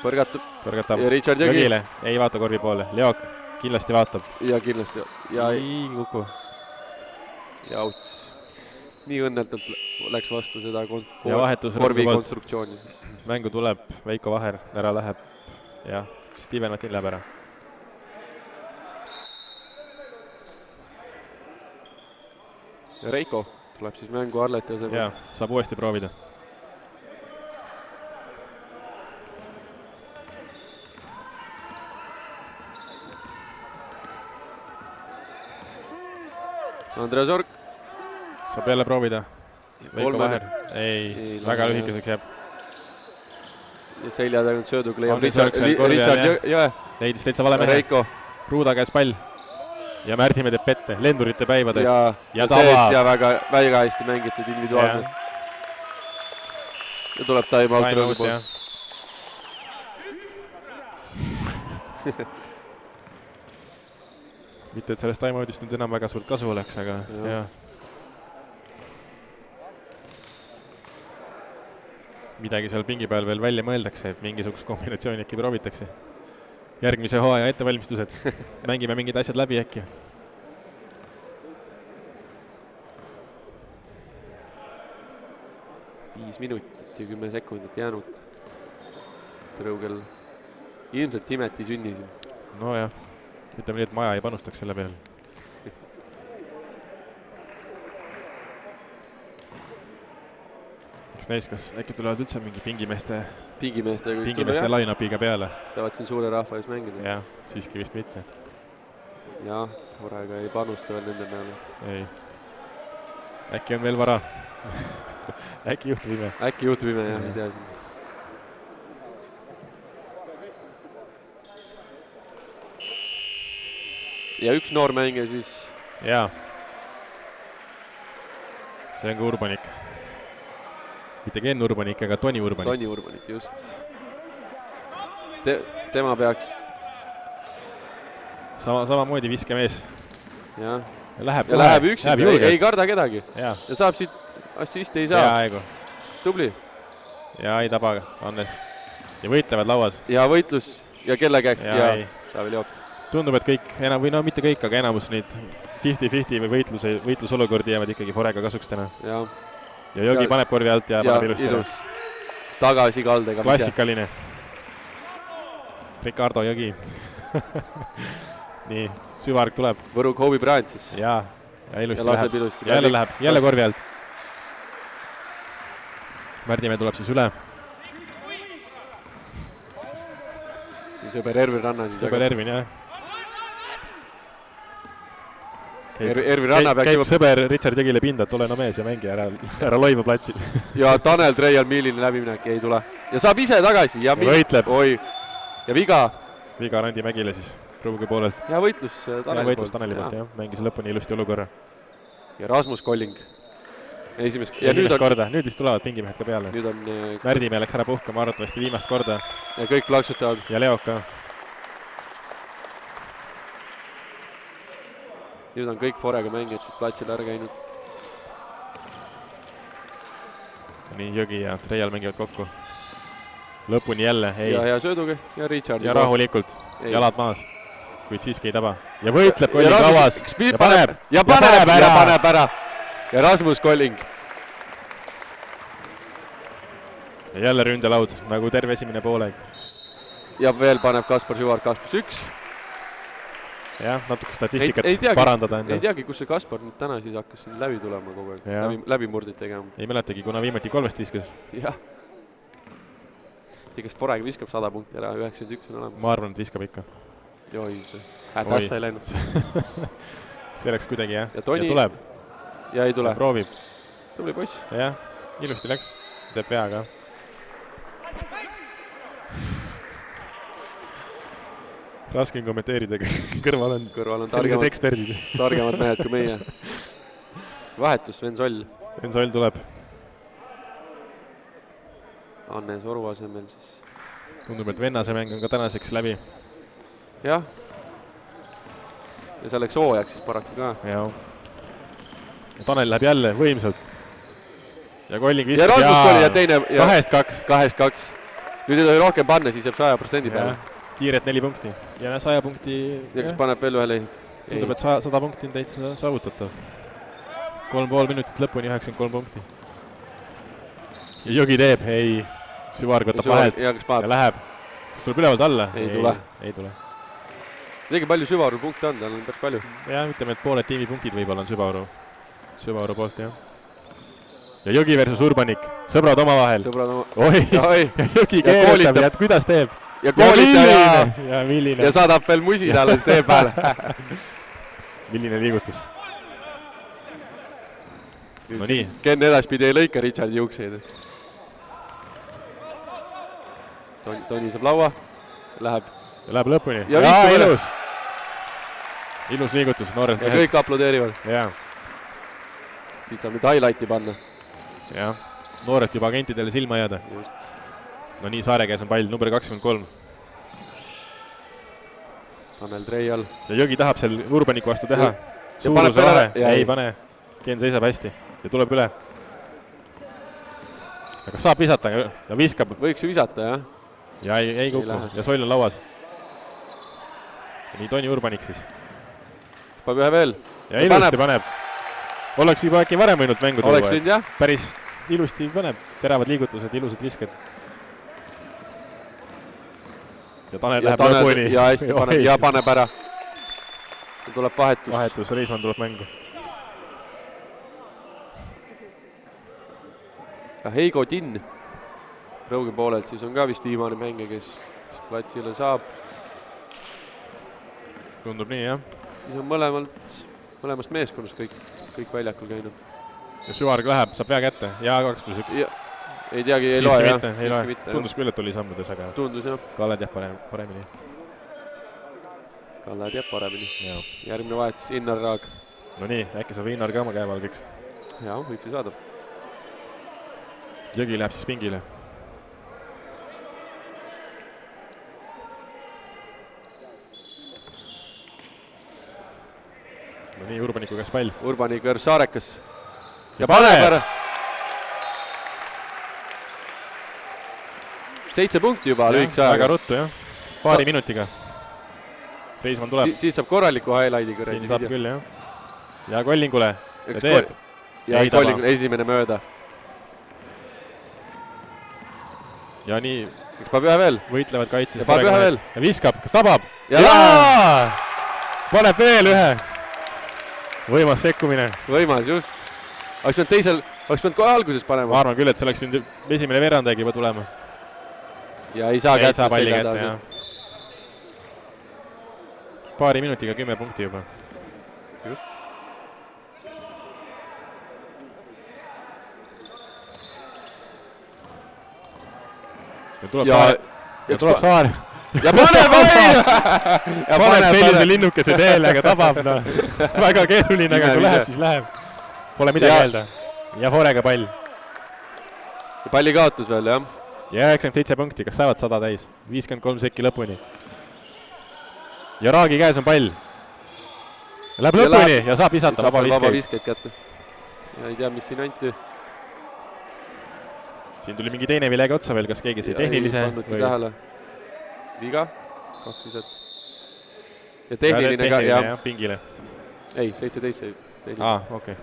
Põrgatab ja Richard Jõgi. Jõgile, ei vaata korvi poole. Leok kindlasti vaatab. Ja kindlasti. Ja ei kuku. Ja out. Nii õnnetult läks vastu seda ja vahetus korvi konstruktsiooni. Mängu tuleb Veiko Vaher, ära läheb. Jah, Steven Matin läheb ära. Ja Reiko tuleb siis mängu Arleti asemel. Jaa, saab uuesti proovida. Andres Ork. Saab jälle proovida. Veiko Vaher. Ei, väga lühikeseks jääb. Ja selja tagant söödug leiab Richard Jõe. Leidis täitsa vale mehe. Reiko. Ruuda käes pall. Ja Märdimäe teeb pette. Lendurite päivade. Ja sees ja väga hästi mängitud individuaalne. Ja tuleb time out rõõmu poolt. Mitte, et sellest time outist nüüd enam väga suurt kasu oleks, aga jah. Midagi seal pingi peal veel välja mõeldakse, et mingisugust kombinatsiooni äkki proovitakse. Järgmise hooaja ettevalmistused. Mängime mingid asjad läbi äkki. Viis minutit ja 10 sekundit jäänud. Tõrõugel ilmselt Timeti sünni siin. No jah, ütleme nii, et maja ei panustaks selle peale. Eks näis, kas äkki tulevad üldse mingi pingimeeste line-upiga peale. Saavad siin suure rahva ees mängida. Jah, siiski vist mitte. Jah, Forega ei panusta veel nende peale. Ei. Äkki on veel vara. Äkki juhtub ime. Äkki juhtub ime, jah, ei tea siin. Ja üks noor mängija siis. Jaa. See on ka Urbanik. Mitte Ken Urbanik, aga Toni Urbanik. Toni Urbanik, just. Tema peaks. Samamoodi viskemees. Jah. Läheb üksi, ei karda kedagi. Ja saab siit assisti ei saa. Ja aegu. Tubli. Ja ei taba, Andres. Ja võitlevad lauas. Ja võitlus ja kellekäk ja Taavi Leok. Tundub, et kõik, või no mitte kõik, aga enamus neid 50-50 või võitlusolukordi jäävad ikkagi Forega kasuks täna. Ja Jõgi paneb korvi alt ja paneb ilusti. Tagasi kaldega. Klassikaline. Ricardo Jõgi. Nii, süvarg tuleb. Võru Kobe Bryant siis. Ja ilusti läheb. Jälle läheb, jälle korvi alt. Märdimäe tuleb siis üle. Sõber Ervin Ranna siis. Sõber Ervin, jah. Ervin Ranna käib sõber Richard Jõgile pinda, et ole no mees ja mängi ära loiva platsil. Ja Tanel Treial Miiline läbiminek ei tule. Ja saab ise tagasi. Ja võitleb. Ja viga. Viga Randi Mägile siis Pruugi poolelt. Ja võitlus Taneli poolt, jah. Mängis lõpuni ilusti olukorra. Ja Rasmus Kolling. Esimest korda. Nüüd vist tulevad pingimehed ka peale. Märdimäe läks ära puhkama arvatavasti viimast korda. Ja kõik plaksutavad. Ja Leok ka. Nüüd on kõik Forega mängijad siit platsile ära käinud. Nii, Jõgi ja Treial mängivad kokku. Lõpuni jälle. Ja söödugi. Ja Richard. Ja rahulikult. Jalad maas. Kuid siiski ei taba. Ja võitleb Kolling lauas. Ja paneb ära. Ja Rasmus Kolling. Ja jälle ründelaud, nagu terve esimene pooleg. Ja veel paneb Kaspar Süvar 2+1. Jah, natuke statistikat parandada enda. Ei teagi, kus see Kaspar nüüd täna siis hakkas siin läbi tulema kogu aeg. Läbimurdid tegema. Ei mäletagi, kuna viimati 3-st viskas. Jah. Kes Forega viskab 100 punkti ära, 91 on olemas. Ma arvan, et viskab ikka. Joi, hädas ei läinud. See läks kuidagi, jah. Ja Toni. Ja tuleb. Ja ei tule. Proovib. Tubli poiss. Jah, ilusti läks. Teeb pea ka. Raske on kommenteerida, kõrval on targemad eksperdid. Targemad mehed kui meie. vahetus, Sven Soll. Sven Soll tuleb. Anne Soru asemel siis. Tundub, et vennase mäng on ka tänaseks läbi. Jah. Ja see läks hoojaks siis paraku ka. Jaa. Tanel läheb jälle võimsalt. Ja Kolling viskab. Ja Randuskoli ja teine. 2-2. 2-2. Nüüd ei tohi rohkem panna, siis jääb 100% peale. Kiiret 4 punkti. Ja 100 punkti. Ja kas paneb veel ühele? Tundub, et 100 punkti on täitsa saavutatav. 3,5 minutit lõpuni 93 punkti. Ja Jõgi teeb, ei. Süvarg võtab vahelt ja läheb. Kas tuleb ülevalt alla? Ei tule. Ei tule. Tegi palju Süvaru punkte on, tal on päris palju. Ja ütleme, et pooled tiimipunktid võib-olla on Süvaru poolt, jah. Ja Jõgi versus Urbanik. Sõbrad oma vahel. Oi, ja Jõgi keeletab, ja kuidas teeb? Ja koolitaja. Ja milline. Ja saadab veel musi talle tee peale. Milline liigutus. No nii. Ken edaspidi ei lõika Richardi juukseid. Toni saab laua. Läheb lõpuni. Ja ilus. Ilus liigutus. Ja kõik aplodeerivad. Jaa. Siit saab nüüd highlighti panna. Jah. Noored juba agentidele silma jääda. Just. No nii, Saare käes on pall, number 23. Tanel Treial. Ja Jõgi tahab seal Urbaniku vastu teha. Suuruse vahe. Ei pane. Ken seisab hästi. Ja tuleb üle. Ja kas saab visata? Ja viskab. Võiks ju visata, jah. Ja ei kuku. Ja Soll on lauas. Ja nii Toni Urbanik siis. Paneb ühe veel. Ja ilusti paneb. Oleks juba äkki varem võinud mängu tuua. Oleks võinud, jah. Päris ilusti paneb. Teravad liigutused, ilusad visked. Ja Tanel läheb lõpuni. Ja hästi paneb. Ja paneb ära. Ja tuleb vahetus. Vahetus, Reisman tuleb mängu. Ja Heigo Tinn. Rõuge poolelt siis on ka vist viimane mänge, kes platsile saab. Tundub nii, jah. Siis on mõlemast meeskonnast kõik väljakul käinud. Ja Süvarg läheb, saab pea kätte. Ja 2+1. Ei teagi, ei loe, jah. Ei loe. Tundus küll, et oli sammudes, aga... Tundus, jah. Kalle teab paremini. Kalle teab paremini. Järgmine vahetus, Innar Raag. No nii, äkki saab Innar ka oma käevalgiks. Jaa, võiks ju saada. Jõgi läheb siis pingile. No nii, Urbaniku käes pall. Urbanik versus Saarekas. Ja paneb ära. 7 punkti juba lühikese ajaga. Väga ruttu, jah. Paari minutiga. Reisman tuleb. Siit saab korraliku highlightiga. Siin saab küll, jah. Ja Kollingule. Ja teeb. Ja Kollingule esimene mööda. Ja nii. Eks paneb ühe veel. Võitlevad kaitses. Ja paneb ühe veel. Ja viskab. Kas tabab? Jaa! Paneb veel ühe. Võimas sekkumine. Võimas, just. Oleks pidanud kohe alguses panema. Ma arvan küll, et see oleks pidanud esimene veerandaegi juba tulema. Ja ei saa kätte palli kätte, jah. Paari minutiga 10 punkti juba. Just. Ja tuleb Saar. Ja paneb või! Ja paneb sellise linnukese teele, aga tabab. Väga keeruline, aga kui läheb, siis läheb. Pole midagi öelda. Ja Forega pall. Ja palli kaotus veel, jah. Ja 97 punkti, kas saavad 100 täis? 53 sekki lõpuni. Ja Raagi käes on pall. Läheb lõpuni ja saab visata vaba viskeid kätte. Ja ei tea, mis siin anti. Siin tuli mingi teine vilega otsa veel, kas keegi see tehnilise? Tähele. Viga, 2 visat. Ja tehniline ka, jah. Pingile. Ei, 17. Okei.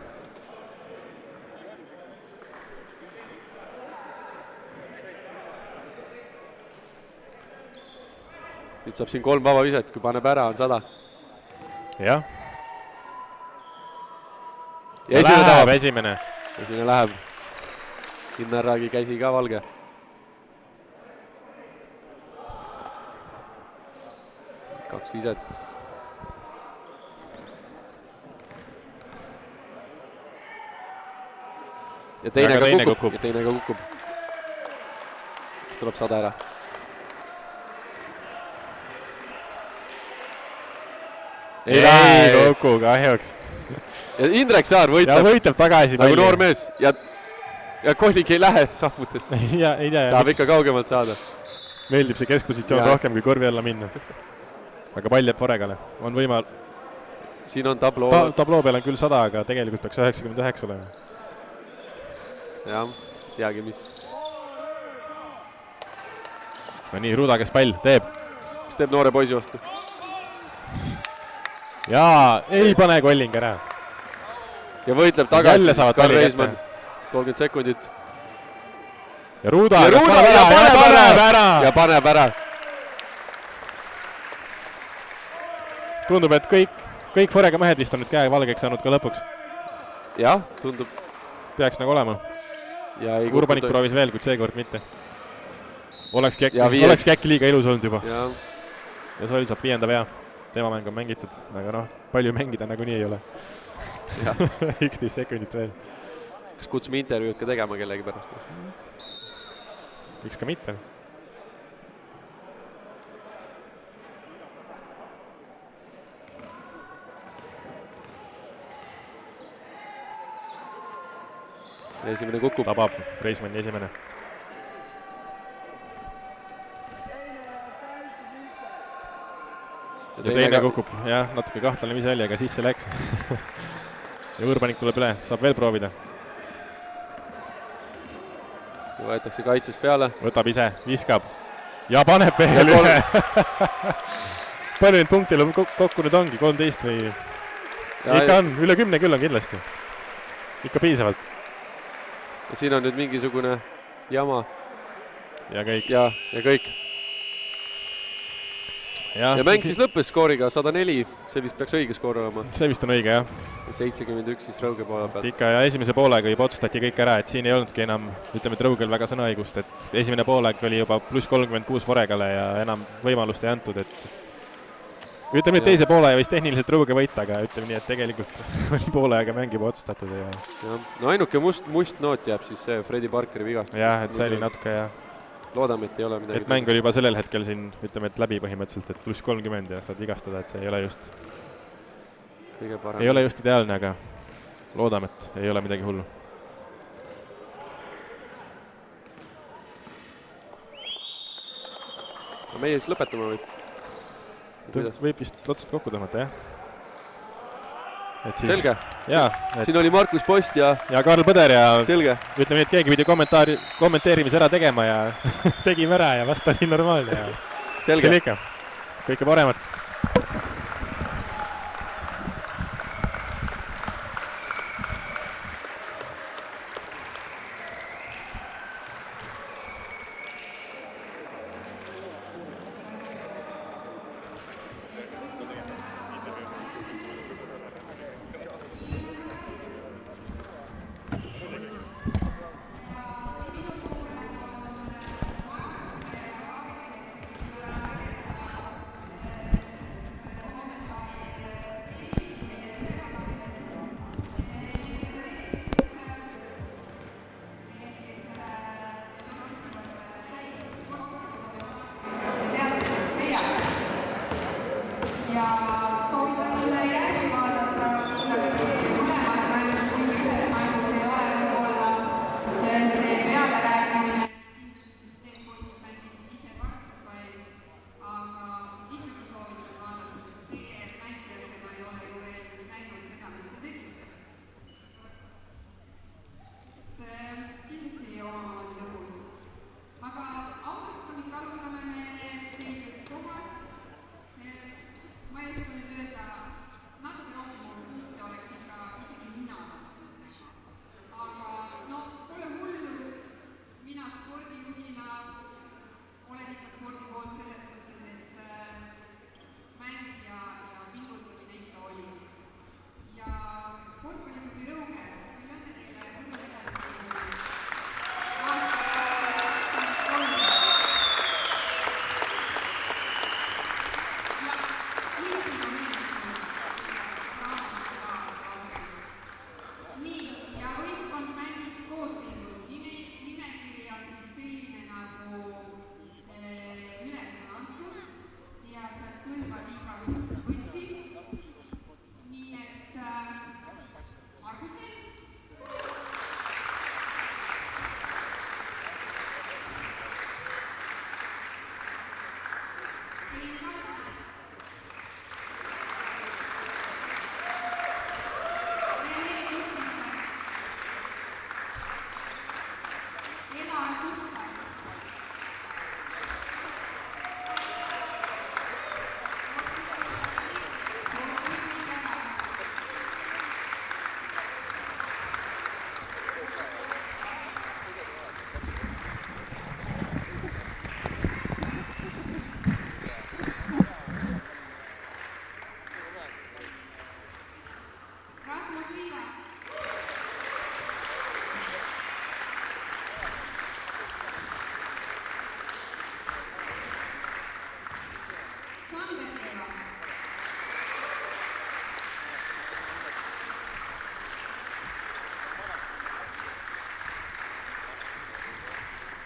Nüüd saab siin 3 vaba viset, kui paneb ära, on 100. Jah. Ja esimene saab. Esimene. Esimene läheb. Innar Raagi käsi ka valge. Kaks viset. Ja teine ka kukub. Ja teine ka kukub. Siis tuleb 100 ära. Ei kuku, kahjuks. ja Indrek Saar ja võitleb võitleb tagasi nagu noor mees ja Kohlik ei lähe sammudesse. ja ei tea. Tahab ikka kaugemalt saada. Meeldib see keskpositsioon rohkem kui korvi alla minna. Aga pall jääb Foregale. On võimal... Siin on tabloo. Tabloo peal on küll 100, aga tegelikult peaks 99 olema. Jah, teagi mis. No nii, Ruda, kes pall teeb. Kes teeb noore poisi vastu. Jaa, ei pane Kolling ära. Ja võitleb tagasi siis Karl Reismann. 30 sekundit. Ja Ruda paneb ära. Tundub, et kõik Forega mehed vist on nüüd käe valgeks saanud ka lõpuks. Jah, tundub. Peaks nagu olema. Urbanik proovis veel, kuid seekord mitte. Olekski äkki liiga ilus olnud juba. Ja Soll saab 5. vea. Tema mäng on mängitud, aga noh, palju mängida nagu nii ei ole. 11 sekundit veel. Kas kutsume intervjuud ka tegema kellegi pärast? Miks ka mitte? Esimene kukub. Tabab Reismanni esimene. Ja teine kukub. Jah, natuke kahtlane mis oli, aga sisse läks. Ja Urbanik tuleb üle, saab veel proovida. Ja võetakse kaitses peale. Võtab ise, viskab. Ja paneb veel üle. Palju nüüd punktile kokku nüüd ongi? 13 või? Ikka on, üle 10 küll on kindlasti. Ikka piisavalt. Ja siin on nüüd mingisugune jama. Ja kõik. Ja kõik. Ja mäng siis lõppes skooriga 104. See vist peaks õige skoor olema. See vist on õige, jah. 71 siis Rõuge poole pealt. Ikka ja esimese poolega juba otsustati kõik ära, et siin ei olnudki enam, ütleme, et Rõugel väga sõnaõigust, et esimene pooleg oli juba pluss 36 Foregale ja enam võimalust ei antud, et ütleme, et teise poole vist tehniliselt Rõuge võita, aga ütleme nii, et tegelikult oli poolega mäng juba otsustatud. No ainuke must noot jääb siis see Fredi Parkeri vigast. Jah, et see oli natuke, jah. Loodame, et ei ole midagi. Et mäng oli juba sellel hetkel siin, ütleme, et läbi põhimõtteliselt, et pluss 30 ja saad vigastada, et see ei ole just kõige parem. Ei ole just ideaalne, aga loodame, et ei ole midagi hullu. Meie siis lõpetame või? Võib vist otsad kokku tõmmata, jah. Selge. Siin oli Markus Post ja Karl Põder ja selge. Ütleme nii, et keegi pidi kommenteerimise ära tegema ja tegime ära ja vast oli normaalne. Selge. See ikka. Kõike paremat.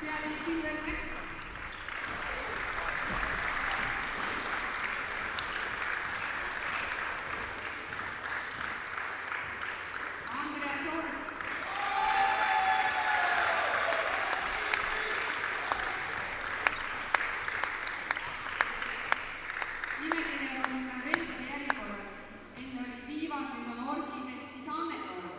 peale Silver Mäkk. Andreas Org. Nimekirjad on vendade järjekorras. Enne oli Tiivad, nüüd on Orgid ehk siis Annet Org.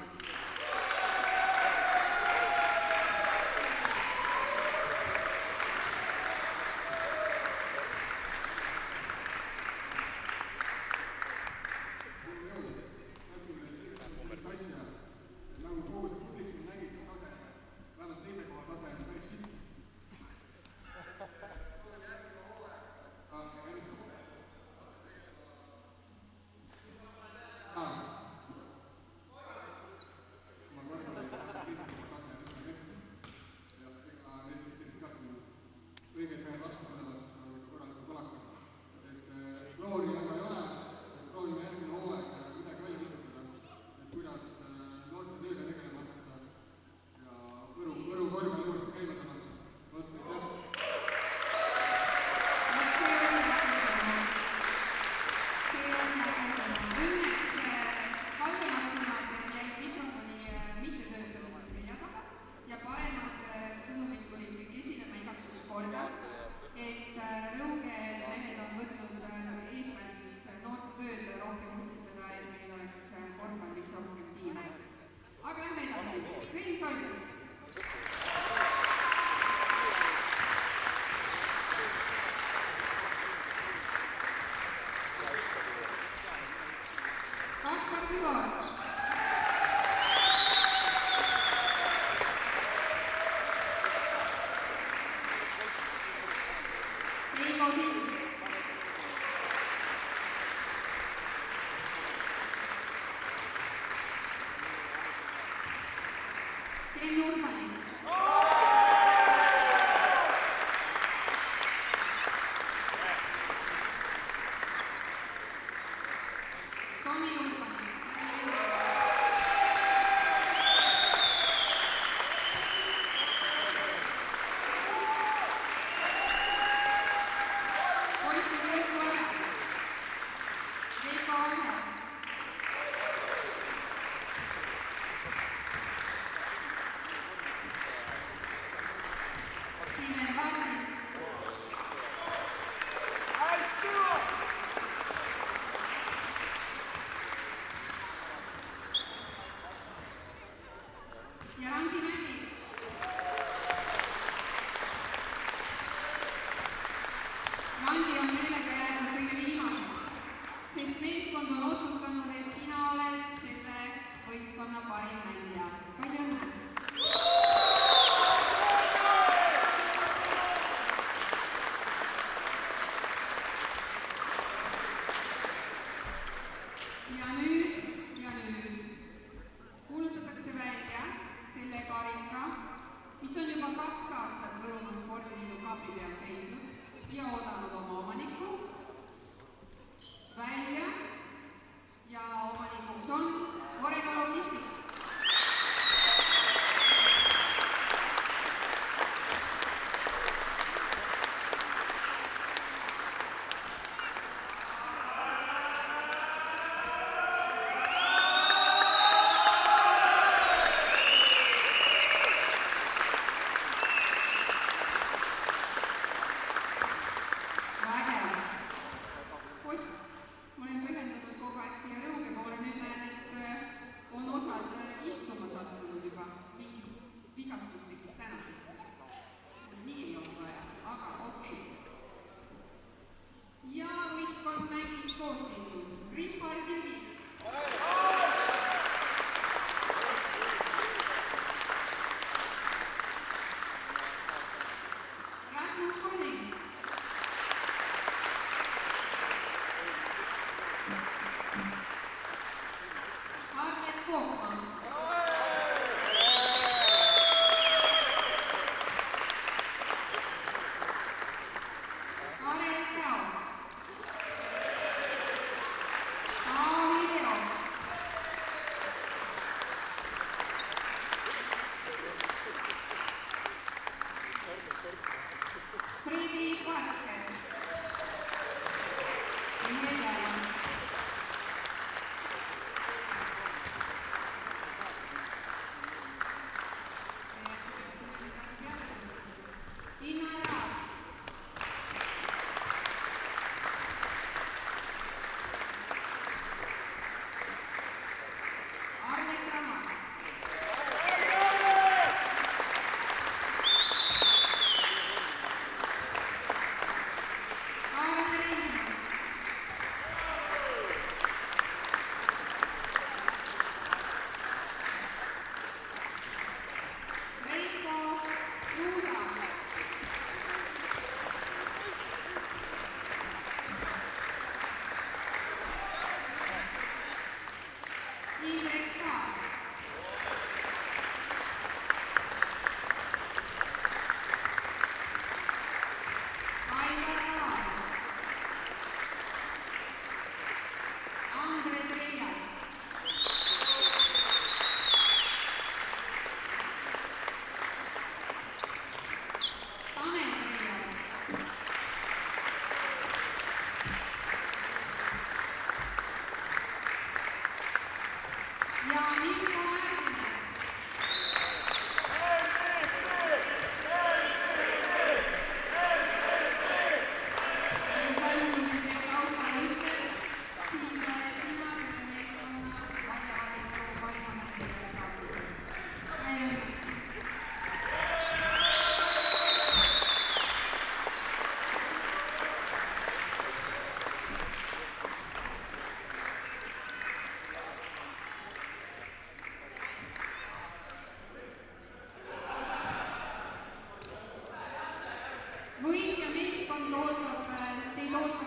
tootnud